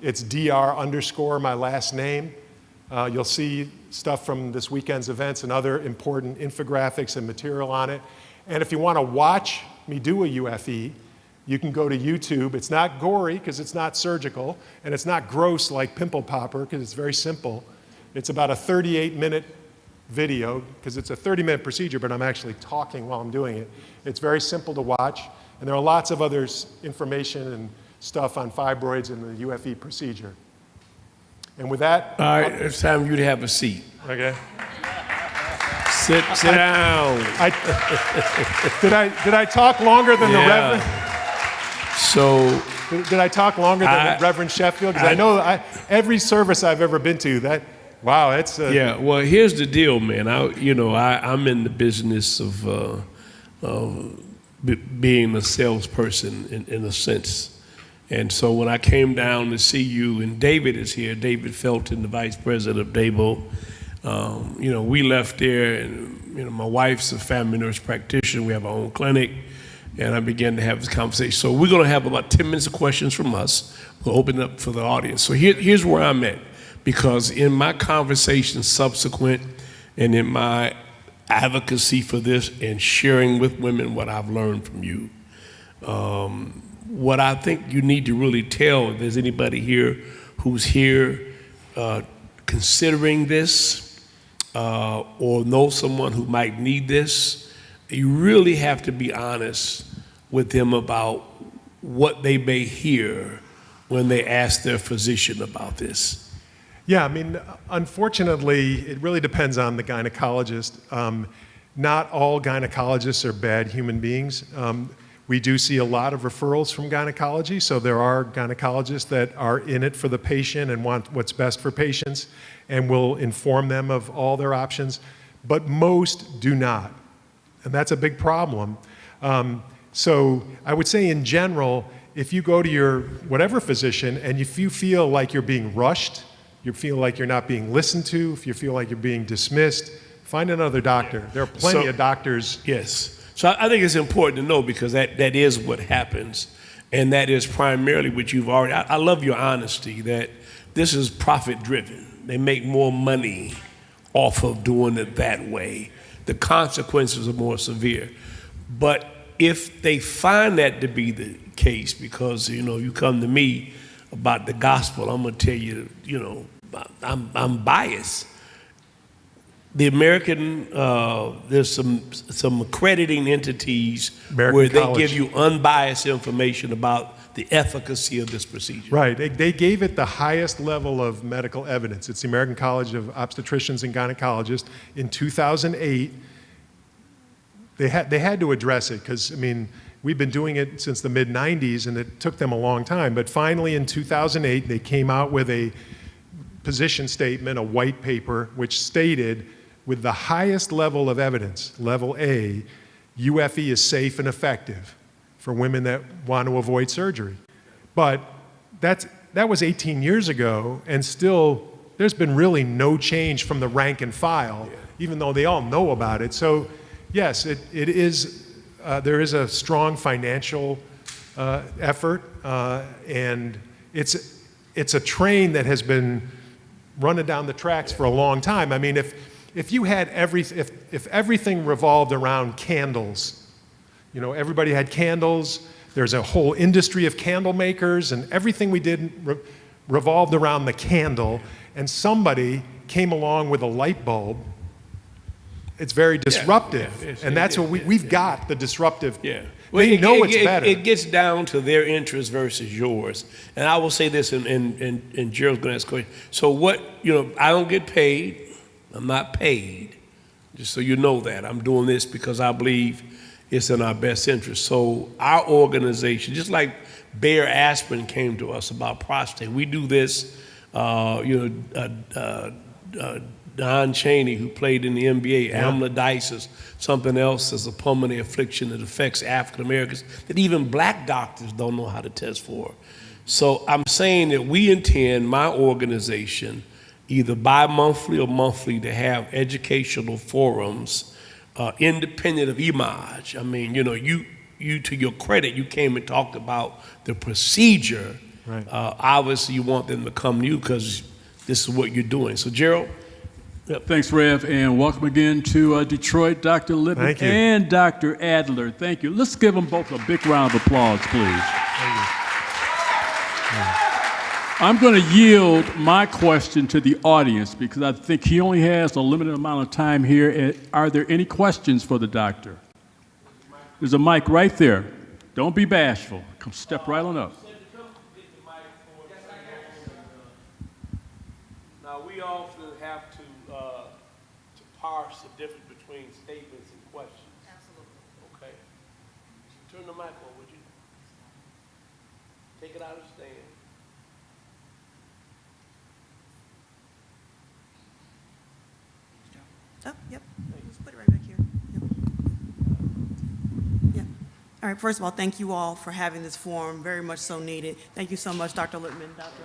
It's dr_ my last name. You'll see stuff from this weekend's events and other important infographics and material on it. And if you want to watch me do a UFE, you can go to YouTube. It's not gory because it's not surgical, and it's not gross like pimple popper because it's very simple. It's about a 38-minute video because it's a 30-minute procedure, but I'm actually talking while I'm doing it. It's very simple to watch, and there are lots of other information and stuff on fibroids and the UFE procedure. And with that, all right, it's time for you to have a seat. Okay. Sit down. Did I talk longer than the Reverend? So Did I talk longer than the Reverend Sheffield? Because I know every service I've ever been to, wow, that's yeah. Well, here's the deal, man. I'm in the business of being a salesperson in a sense. And so when I came down to see you, and David is here, David Felton, the vice president of DABO, we left there, and my wife's a family nurse practitioner. We have our own clinic, and I began to have this conversation. So we're going to have about 10 minutes of questions from us. We'll open it up for the audience. So here's where I'm at, because in my conversation subsequent and in my advocacy for this and sharing with women what I've learned from you, what I think you need to really tell, if there's anybody here who's here considering this or know someone who might need this, you really have to be honest with them about what they may hear when they ask their physician about this. Yeah, I mean, unfortunately, it really depends on the gynecologist. Not all gynecologists are bad human beings. We do see a lot of referrals from gynecology, so there are gynecologists that are in it for the patient and want what's best for patients and will inform them of all their options, but most do not. And that's a big problem. So I would say in general, if you go to your whatever physician and if you feel like you're being rushed, you feel like you're not being listened to, if you feel like you're being dismissed, find another doctor. There are plenty of doctors. Yes. So I think it's important to know because that is what happens. And that is primarily what you've already, I love your honesty that this is profit driven. They make more money off of doing it that way. The consequences are more severe. But if they find that to be the case, because, you come to me about the gospel, I'm going to tell you, I'm biased. The American, there's some accrediting entities American where they College. give you unbiased information about the efficacy of this procedure. Right. They gave it the highest level of medical evidence. It's the American College of Obstetricians and Gynecologists. In 2008, they had to address it because, we've been doing it since the mid-90s, and it took them a long time. But finally, in 2008, they came out with a position statement, a white paper, which stated, with the highest level of evidence, level A, UFE is safe and effective for women that want to avoid surgery. But that was 18 years ago, and still, there's been really no change from the rank and file, even though they all know about it. So, yes, it is. There is a strong financial effort, and it's a train that has been running down the tracks for a long time. If you had if everything revolved around candles, everybody had candles. There's a whole industry of candle makers, and everything we did revolved around the candle. And somebody came along with a light bulb. It's very disruptive, and that's what we've got, the disruptive. Yeah. They know it's better. It gets down to their interest versus yours. And I will say this, and Gerald's going to ask a question. So I don't get paid. I'm not paid. Just so you know that. I'm doing this because I believe it's in our best interest. So our organization, just like Bayer Aspirin came to us about prostate, we do this, Don Chaney, who played in the NBA, amyloidosis, something else is a pulmonary affliction that affects African Americans that even black doctors don't know how to test for. So I'm saying that we intend, my organization, either bi-monthly or monthly, to have educational forums independent of image. You to your credit, you came and talked about the procedure. Right. Obviously, you want them to come to you because this is what you're doing. So, Gerald? Yep. Thanks, Rev, and welcome again to Detroit, Dr. Lippman Thank you. and Dr. Adler. Thank you. Let's give them both a big round of applause, please. I'm going to yield my question to the audience because I think he only has a limited amount of time here. Are there any questions for the doctor? There's a mic right there. Don't be bashful. Come step right on up. Now, we often have to parse the difference between statements and questions. Absolutely. Okay. Turn the mic on, would you? Take it out of stand. Oh, yep. Just put it right back here. Yep. Yeah. All right. First of all, thank you all for having this forum. Very much so needed. Thank you so much, Dr. Lippman, Dr.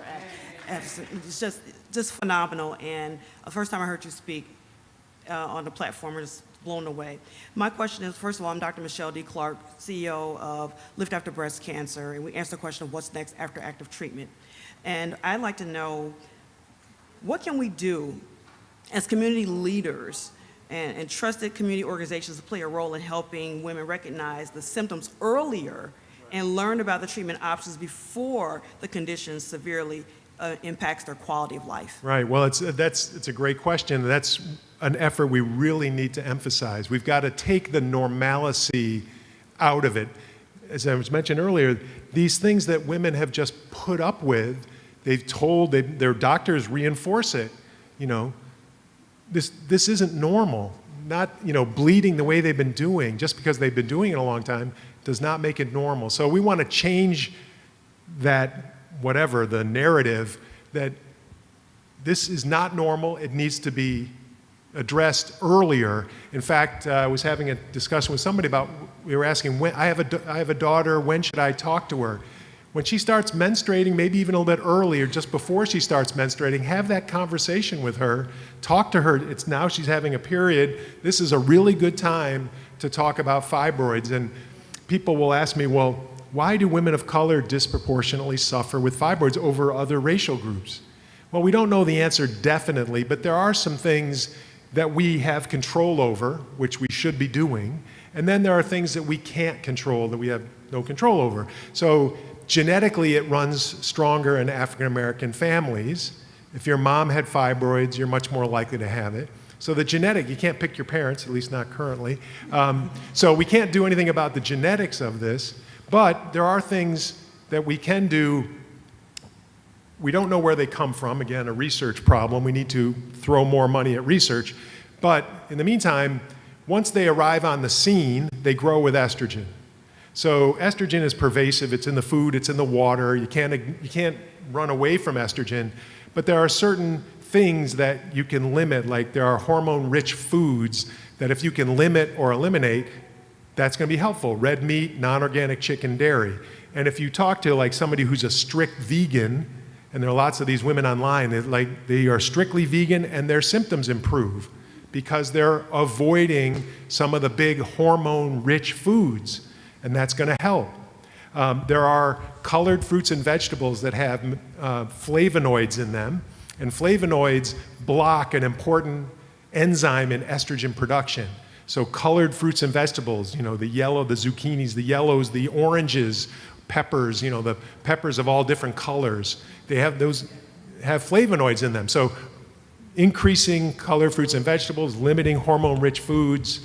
Addison. It's just phenomenal. And the first time I heard you speak on the platform, I was blown away. My question is, first of all, I'm Dr. Michelle D. Clark, CEO of Lift After Breast Cancer, and we answer the question of what's next after active treatment. And I'd like to know, what can we do as community leaders and trusted community organizations to play a role in helping women recognize the symptoms earlier and learn about the treatment options before the condition severely impacts their quality of life? Right. Well, it's a great question. That's an effort we really need to emphasize. We've got to take the normalcy out of it. As I was mentioned earlier, these things that women have just put up with, their doctors reinforce it. This isn't normal. bleeding the way they've been doing, just because they've been doing it a long time, does not make it normal. So we want to change that, whatever, the narrative that this is not normal, it needs to be addressed earlier. In fact, I was having a discussion with somebody about, we were asking, when, I have a daughter, when should I talk to her? When she starts menstruating, maybe even a little bit earlier, just before she starts menstruating, have that conversation with her, talk to her. It's now she's having a period. This is a really good time to talk about fibroids. And people will ask me, well, why do women of color disproportionately suffer with fibroids over other racial groups? Well, we don't know the answer definitely, but there are some things that we have control over, which we should be doing. And then there are things that we can't control, that we have no control over. So genetically, it runs stronger in African American families. If your mom had fibroids, you're much more likely to have it. So the genetic, you can't pick your parents, at least not currently. So we can't do anything about the genetics of this, but there are things that we can do. We don't know where they come from. Again, a research problem. We need to throw more money at research. But in the meantime, once they arrive on the scene, they grow with estrogen. So estrogen is pervasive. It's in the food, it's in the water. You can't run away from estrogen. But there are certain things that you can limit, like there are hormone-rich foods that if you can limit or eliminate, that's going to be helpful. Red meat, non-organic chicken, dairy. And if you talk to like somebody who's a strict vegan, and there are lots of these women online that they are strictly vegan and their symptoms improve because they're avoiding some of the big hormone-rich foods, and that's going to help. There are colored fruits and vegetables that have flavonoids in them, and flavonoids block an important enzyme in estrogen production. So colored fruits and vegetables, the yellow, the zucchinis, the yellows, the oranges, peppers, the peppers of all different colors, they have flavonoids in them. So increasing colored fruits and vegetables, limiting hormone-rich foods,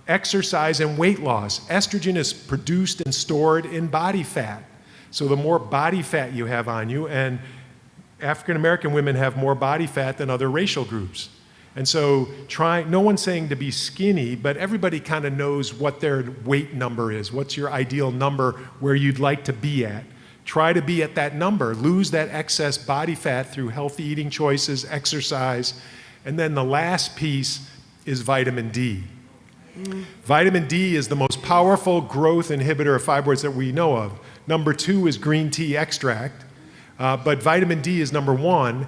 exercise and weight loss. Estrogen is produced and stored in body fat. So the more body fat you have on you, and African American women have more body fat than other racial groups. And so no one's saying to be skinny, but everybody kind of knows what their weight number is. What's your ideal number where you'd like to be at? Try to be at that number. Lose that excess body fat through healthy eating choices, exercise. And then the last piece is vitamin D. Vitamin D is the most powerful growth inhibitor of fibroids that we know of. Number 2 is green tea extract, but vitamin D is number 1,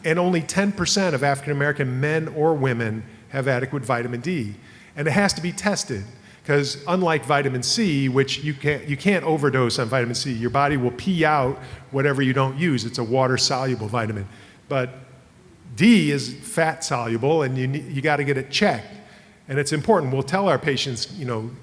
and only 10% of African American men or women have adequate vitamin D. And it has to be tested, because unlike vitamin C, which you can't overdose on vitamin C, your body will pee out whatever you don't use. It's a water-soluble vitamin. But D is fat-soluble, and you got to get it checked. And it's important. We'll tell our patients,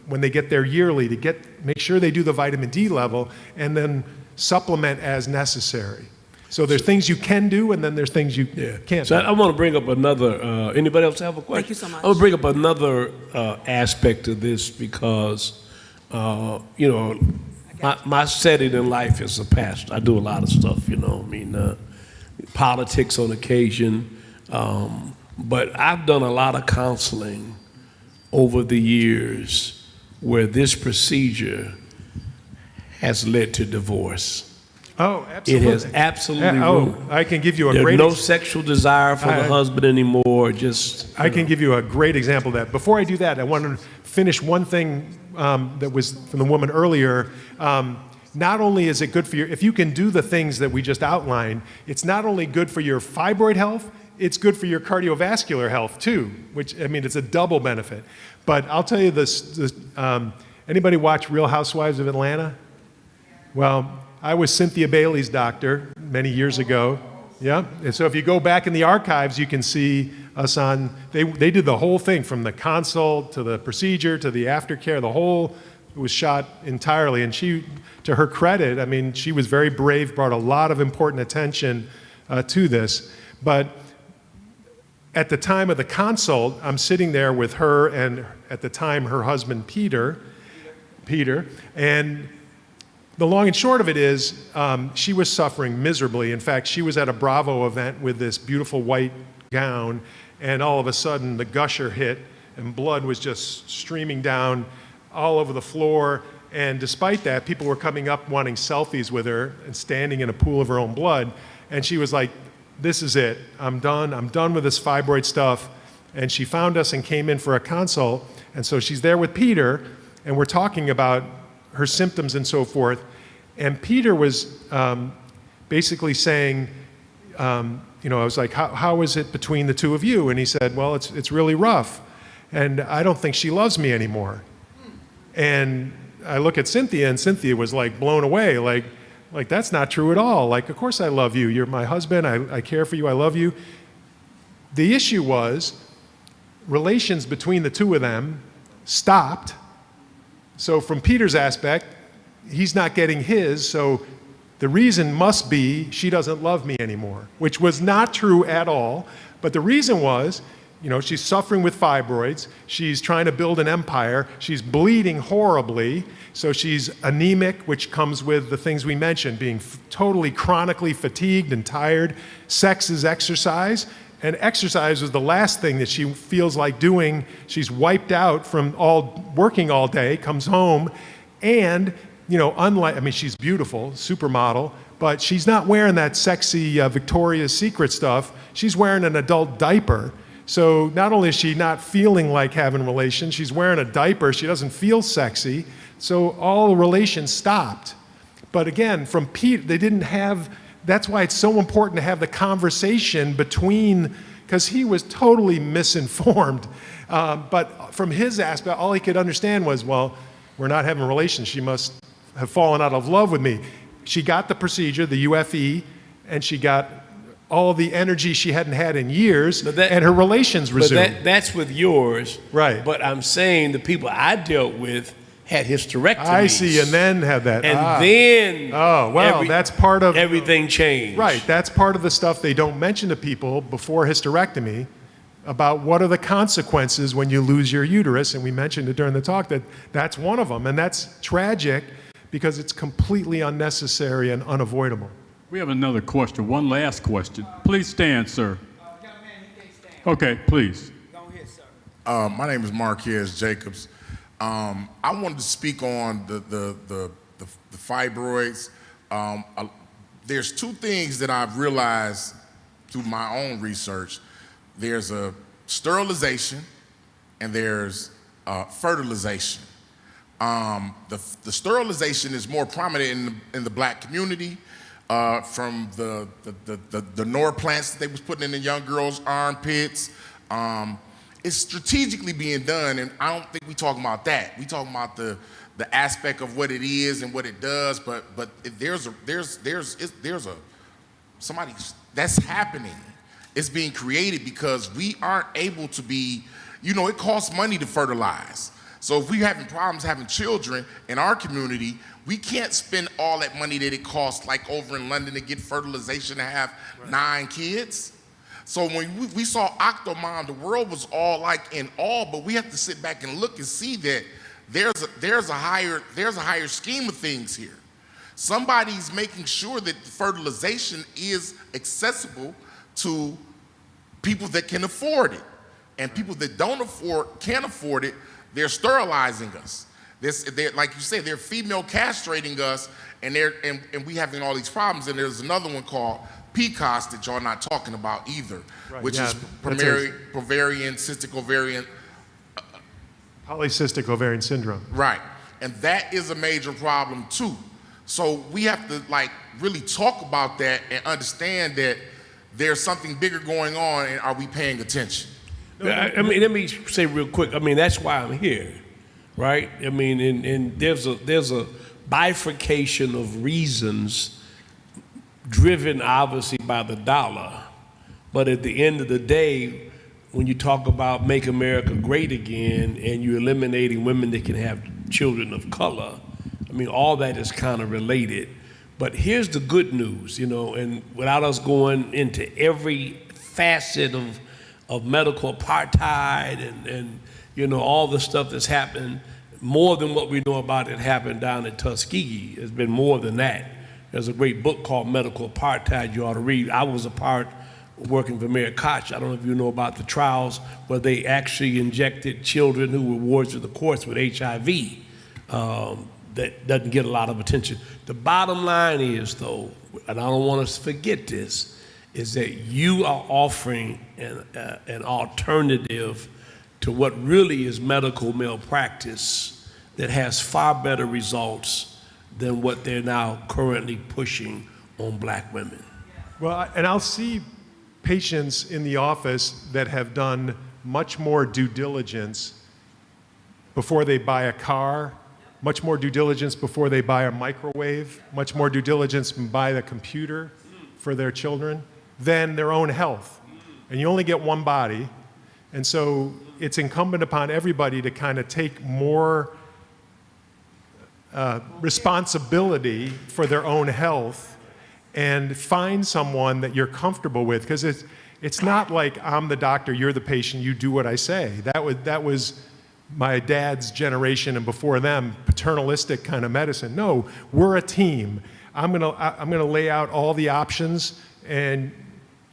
when they get their yearly, to make sure they do the vitamin D level and then supplement as necessary. So there's things you can do, and then there's things you can't So do. I want to bring up another, anybody else have a question? Thank you so much. I want to bring up another aspect of this because, my setting in life is a pastor. I do a lot of stuff, politics on occasion. But I've done a lot of counseling over the years where this procedure has led to divorce. Oh, absolutely. It has absolutely ruined. I can give you a There's great no sexual desire for the husband anymore. I can give you a great example of that. Before I do that, I want to finish one thing that was from the woman earlier. Not only is it good for if you can do the things that we just outlined, it's not only good for your fibroid health, it's good for your cardiovascular health too, which, it's a double benefit. But I'll tell you this, anybody watch Real Housewives of Atlanta? Well, I was Cynthia Bailey's doctor many years ago. Yeah, and so if you go back in the archives, you can see us on, they did the whole thing from the consult to the procedure to the aftercare, it was shot entirely. And she, to her credit, she was very brave, brought a lot of important attention to this. But at the time of the consult, I'm sitting there with her and at the time her husband, Peter, and the long and short of it is she was suffering miserably. In fact, she was at a Bravo event with this beautiful white gown, and all of a sudden the gusher hit, and blood was just streaming down all over the floor. And despite that, people were coming up wanting selfies with her and standing in a pool of her own blood. And she was like, this is it. I'm done with this fibroid stuff. And she found us and came in for a consult. And so she's there with Peter, and we're talking about her symptoms and so forth. And Peter was basically saying, I was like, how is it between the two of you? And he said, well, it's really rough. And I don't think she loves me anymore. And I look at Cynthia, and Cynthia was like blown away, like that's not true at all. Like, of course I love you. You're my husband. I care for you. I love you. The issue was relations between the two of them stopped. So from Peter's aspect, he's not getting his, so the reason must be she doesn't love me anymore, which was not true at all. But the reason was, she's suffering with fibroids. She's trying to build an empire. She's bleeding horribly. So she's anemic, which comes with the things we mentioned, being totally chronically fatigued and tired. Sex is exercise. And exercise was the last thing that she feels like doing. She's wiped out from working all day, comes home, and she's beautiful, supermodel, but she's not wearing that sexy Victoria's Secret stuff. She's wearing an adult diaper. So not only is she not feeling like having relations, she's wearing a diaper. She doesn't feel sexy. So all the relations stopped. But again, from Pete, they didn't have. That's why it's so important to have the conversation because he was totally misinformed. But from his aspect, all he could understand was, well, we're not having relations. She must have fallen out of love with me. She got the procedure, the UFE, and she got all the energy she hadn't had in years, and her relations resumed. But that's with yours. Right. But I'm saying the people I dealt with had hysterectomies. I see, and then had that. And then that's part of everything changed. Right, that's part of the stuff they don't mention to people before hysterectomy about what are the consequences when you lose your uterus, and we mentioned it during the talk that's one of them, and that's tragic because it's completely unnecessary and unavoidable. We have another question, one last question. Please stand, sir. Young man, you can't stand. Okay, please. Go ahead, sir. My name is Marquez Jacobs. I wanted to speak on the fibroids. There's two things that I've realized through my own research. There's a sterilization and there's fertilization. The sterilization is more prominent in the black community from the Norplants that they was putting in the young girls' armpits. It's strategically being done, and I don't think we talking about that. We talking about the aspect of what it is and what it does. But there's somebody that's happening. It's being created because we aren't able to be. It costs money to fertilize. So if we're having problems having children in our community, we can't spend all that money that it costs, like over in London, to get fertilization to have 9 kids. So when we saw Octomom, the world was all like in awe, but we have to sit back and look and see that there's a higher scheme of things here. Somebody's making sure that fertilization is accessible to people that can afford it, and people that can't afford it, they're sterilizing us. Like you said, they're female castrating us, and we having all these problems. And there's another one called PCOS that y'all not talking about either, right, which is Bavarian cystic ovarian. Polycystic ovarian syndrome. Right, and that is a major problem too. So we have to really talk about that and understand that there's something bigger going on, and are we paying attention? Let me say real quick. That's why I'm here, right? And there's a bifurcation of reasons driven obviously by the dollar. But at the end of the day, when you talk about make America great again and you're eliminating women that can have children of color, all that is kind of related. But here's the good news, and without us going into every facet of medical apartheid and all the stuff that's happened, more than what we know about it happened down at Tuskegee. It's been more than that. There's a great book called Medical Apartheid you ought to read. I was a part working for Mayor Koch. I don't know if you know about the trials where they actually injected children who were wards of the courts with HIV. That doesn't get a lot of attention. The bottom line is, though, and I don't want us to forget this, is that you are offering an alternative to what really is medical malpractice that has far better results than what they're now currently pushing on black women. Well, and I'll see patients in the office that have done much more due diligence before they buy a car, much more due diligence before they buy a microwave, much more due diligence and buy the computer for their children than their own health. And you only get one body, and so it's incumbent upon everybody to kind of take more responsibility for their own health and find someone that you're comfortable with, because it's not like I'm the doctor, you're the patient, you do what I say. That was my dad's generation and before them, paternalistic kind of medicine. No, we're a team. I'm gonna lay out all the options, and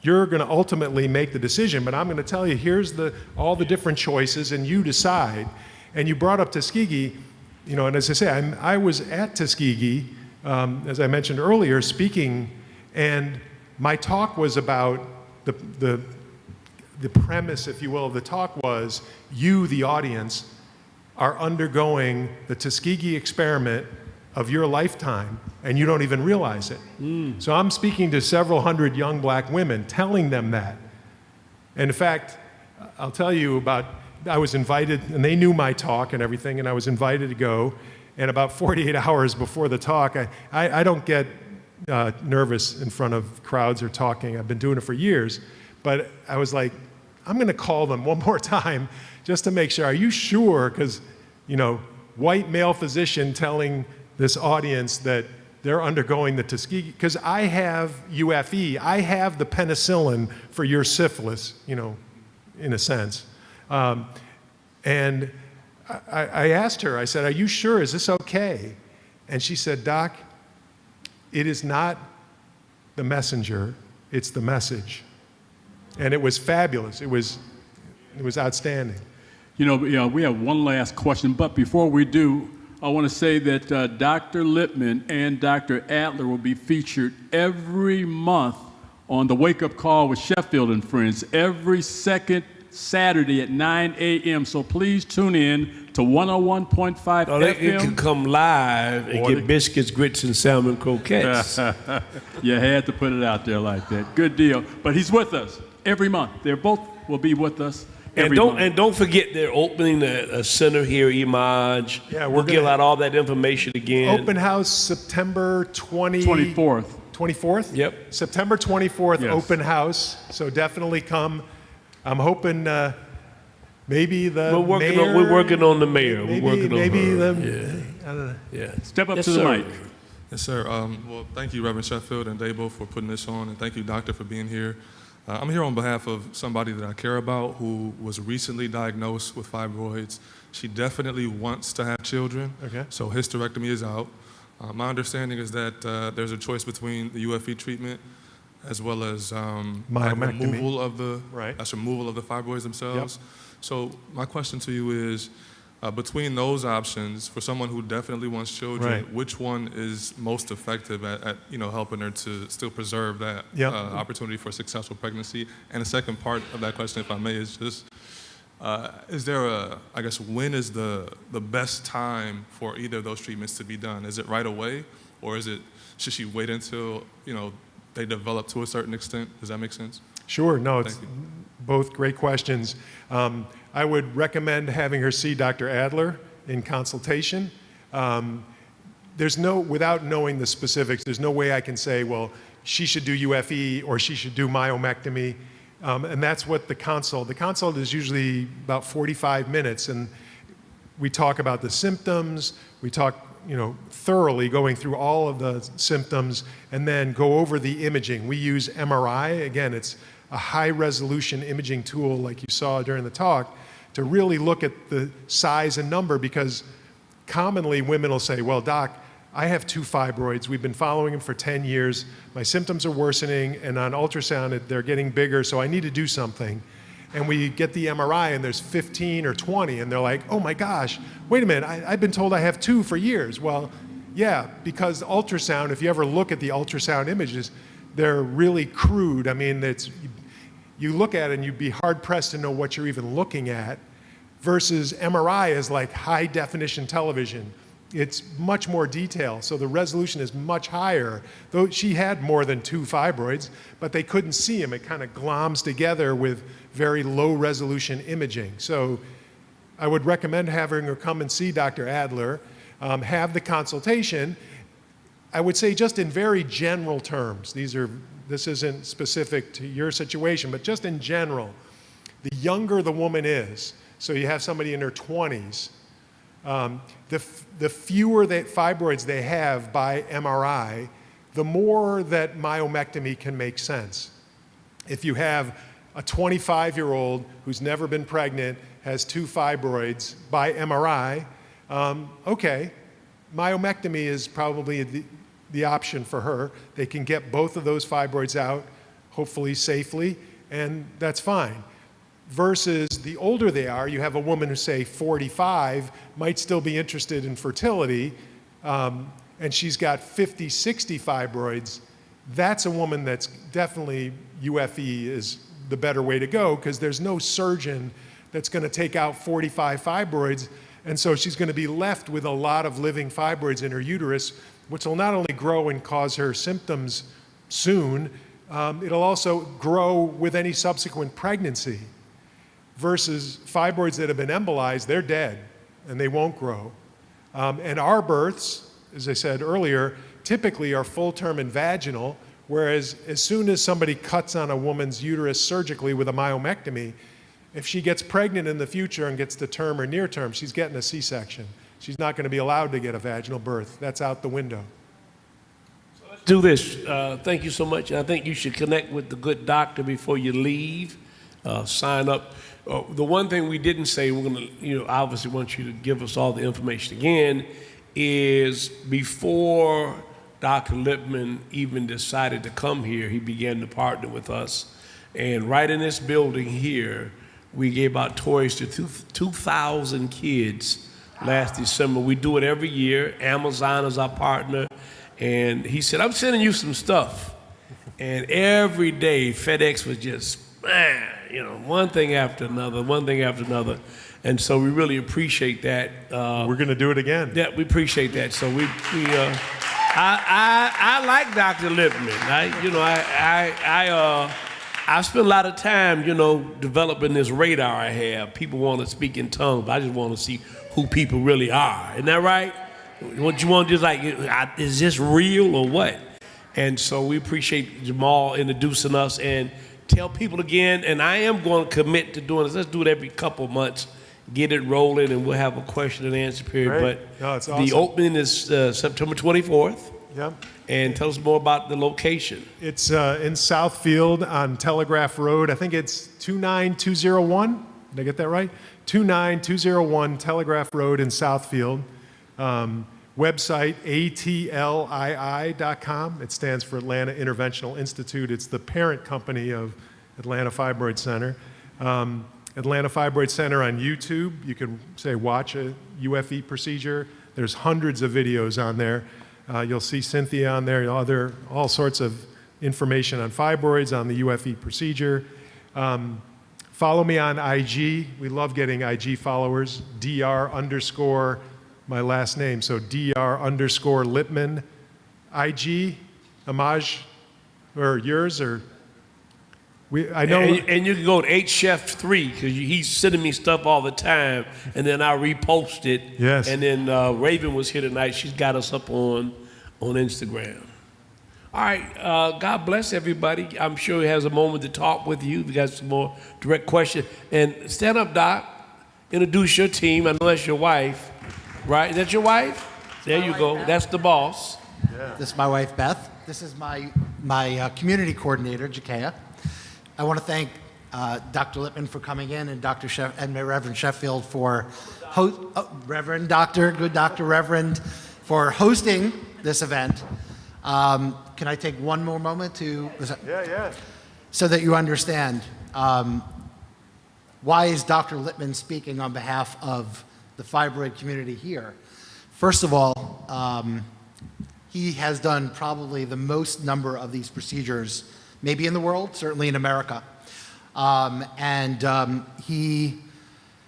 you're gonna ultimately make the decision, but I'm gonna tell you, here's all the different choices, and you decide. And you brought up Tuskegee, you know, and as I say, I was at Tuskegee, as I mentioned earlier, speaking, and my talk was about the premise, if you will, of the talk was, you, the audience, are undergoing the Tuskegee experiment of your lifetime, and you don't even realize it. So I'm speaking to several hundred young black women, telling them that. And in fact, I'll tell you about, I was invited, and they knew my talk and everything, and I was invited to go, and about 48 hours before the talk, I don't get nervous in front of crowds or talking. I've been doing it for years, but I was like, I'm gonna call them one more time just to make sure. Are you sure? Because, you know, white male physician telling this audience that they're undergoing the Tuskegee, because I have UFE, I have the penicillin for your syphilis, you know, in a sense. And I asked her, I said, are you sure, is this okay? And she said, Doc, it is not the messenger, it's the message. And it was fabulous. It was outstanding. You know, we have one last question, but before we do, I want to say that Dr. Lippman and Dr. Adler will be featured every month on the Wake Up Call with Sheffield and Friends, every second Saturday at 9 a.m. So please tune in to 101.5 FM. They can come live and get biscuits, grits, and salmon croquettes. You had to put it out there like that. Good deal. But he's with us every month. They both will be with us every month. And don't forget they're opening a center here, Imaj. Yeah, we'll give out all that information again. Open house September 24th. 24th? Yep. September 24th, Yes. Open house. So definitely come. I'm hoping maybe the mayor. We're working on the mayor. Maybe, we're working maybe on her. the. I don't know. Yeah. Step up Yes, to the sir. mic. Yes, sir. Well, thank you, Reverend Sheffield and Dabo, for putting this on, and thank you, Doctor, for being here. I'm here on behalf of somebody that I care about who was recently diagnosed with fibroids. She definitely wants to have children, Okay. so hysterectomy is out. My understanding is that there's a choice between the UFE treatment as well as Myomectomy. removal of the Right. removal of the fibroids themselves. So my question to you is, between those options, for someone who definitely wants children, Right. which one is most effective at helping her to still preserve that Yep. opportunity for successful pregnancy? And the second part of that question, if I may, is just, is there when is the best time for either of those treatments to be done? Is it right away, or should she wait until, they develop to a certain extent? Does that make sense? Sure. No, it's Thank both great questions. I would recommend having her see Dr. Adler in consultation. Without knowing the specifics, there's no way I can say, well, she should do UFE or she should do myomectomy. And that's what the consult is usually about 45 minutes. And we talk about the symptoms, we talk thoroughly going through all of the symptoms, and then go over the imaging. We use MRI. Again, it's a high-resolution imaging tool like you saw during the talk to really look at the size and number, because commonly women will say, well, doc, I have 2 fibroids. We've been following them for 10 years. My symptoms are worsening, and on ultrasound, they're getting bigger, so I need to do something. And we get the MRI, and there's 15 or 20, and they're like, oh my gosh, wait a minute, I've been told I have 2 for years. Well, yeah, because ultrasound, if you ever look at the ultrasound images, they're really crude. I mean, you look at it and you'd be hard-pressed to know what you're even looking at, versus MRI is like high-definition television. It's much more detailed, so the resolution is much higher. Though she had more than 2 fibroids, but they couldn't see them. It kind of gloms together with very low-resolution imaging. So I would recommend having her come and see Dr. Adler, have the consultation. I would say just in very general terms. This isn't specific to your situation, but just in general, the younger the woman is, so you have somebody in her 20s, the fewer fibroids they have by MRI, the more that myomectomy can make sense. If you have a 25-year-old who's never been pregnant, has 2 fibroids by MRI, okay, myomectomy is probably the option for her. They can get both of those fibroids out, hopefully safely, and that's fine. Versus the older they are, you have a woman who's, say, 45, might still be interested in fertility, and she's got 50, 60 fibroids. That's a woman that's definitely UFE is the better way to go, because there's no surgeon that's going to take out 45 fibroids, and so she's going to be left with a lot of living fibroids in her uterus, which will not only grow and cause her symptoms soon, it'll also grow with any subsequent pregnancy. Versus fibroids that have been embolized, they're dead and they won't grow. And our births, as I said earlier, typically are full-term and vaginal, whereas as soon as somebody cuts on a woman's uterus surgically with a myomectomy, if she gets pregnant in the future and gets to term or near term, she's getting a C-section. She's not going to be allowed to get a vaginal birth. That's out the window. So let's do this. Thank you so much. I think you should connect with the good doctor before you leave. Sign up. The one thing we didn't say, we're going to, obviously want you to give us all the information again, is before Dr. Lippman even decided to come here, he began to partner with us. And right in this building here, we gave out toys to 2,000 kids last December. We do it every year. Amazon is our partner. And he said, I'm sending you some stuff. And every day, FedEx was just, man, one thing after another, one thing after another. And so we really appreciate that. We're going to do it again. Yeah, we appreciate that. So I like Dr. Lippman. I spend a lot of time, developing this radar I have. People want to speak in tongues, but I just want to see who people really are. Isn't that right? What you want to just like, is this real or what? And so we appreciate Jamal introducing us, and tell people again, and I am going to commit to doing this. Let's do it every couple of months, get it rolling, and we'll have a question and answer period. Great. But No, it's awesome. the opening is September 24th. Yep. And tell us more about the location. It's in Southfield on Telegraph Road. I think it's 29201. Did I get that right? 29201 Telegraph Road in Southfield. Website atlii.com. It stands for Atlanta Interventional Institute. It's the parent company of Atlanta Fibroid Center. Atlanta Fibroid Center on YouTube. You can say watch a UFE procedure. There's hundreds of videos on there. You'll see Cynthia on there, all sorts of information on fibroids, on the UFE procedure. Follow me on IG. We love getting IG followers. DR_ my last name, so DR_ Lippman. IG, Amaj, or yours, or I know. And you can go to HChef3 because he's sending me stuff all the time, and then I repost it. Yes. And then Raven was here tonight. She's got us up on Instagram. All right. God bless everybody. I'm sure he has a moment to talk with you. We got some more direct questions. And stand up, Doc. Introduce your team. I know that's your wife, right? Is that your wife? There you go. That's the boss. Yeah. This is my wife, Beth. This is my community coordinator, Jakaya. I want to thank Dr. Lippman for coming in, and Reverend Sheffield for Reverend for hosting this event. Can I take one more moment to, Yeah. so that you understand why is Dr. Lippman speaking on behalf of the fibroid community here? First of all, he has done probably the most number of these procedures, maybe in the world, certainly in America. He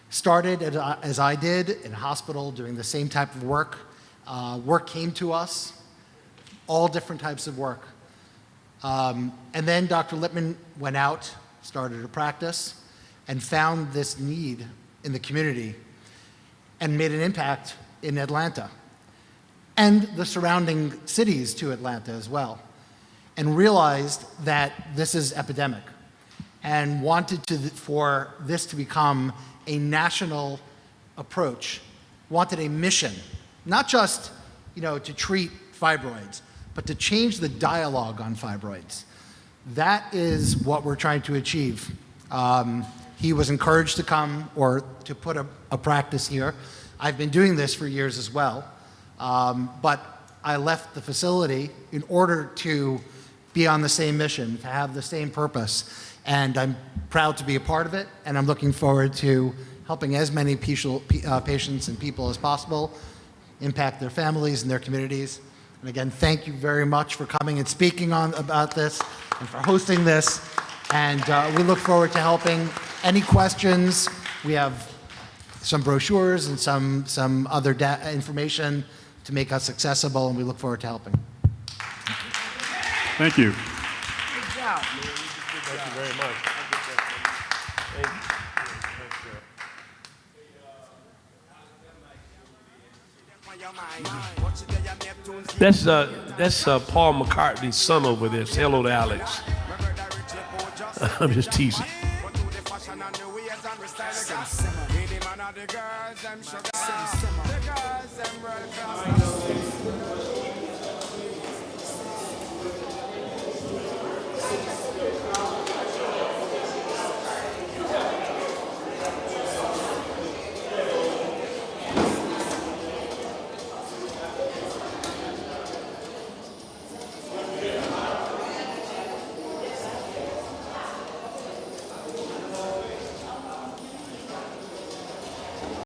started, as I did, in a hospital doing the same type of work. Work came to us, all different types of work. And then Dr. Lippman went out, started a practice, and found this need in the community and made an impact in Atlanta and the surrounding cities to Atlanta as well, and realized that this is epidemic and wanted for this to become a national approach, wanted a mission, not just to treat fibroids, but to change the dialogue on fibroids. That is what we're trying to achieve. He was encouraged to come or to put a practice here. I've been doing this for years as well, but I left the facility in order to be on the same mission, to have the same purpose. And I'm proud to be a part of it, and I'm looking forward to helping as many patients and people as possible, impact their families and their communities. And again, thank you very much for coming and speaking about this and for hosting this. And we look forward to helping. Any questions? We have some brochures and some other information to make us accessible, and we look forward to helping. Thank you. Thank you very much. That's Paul McCartney's son over there. Say hello to Alex. I'm just teasing. The girls, them sugar. The girls, them welcome.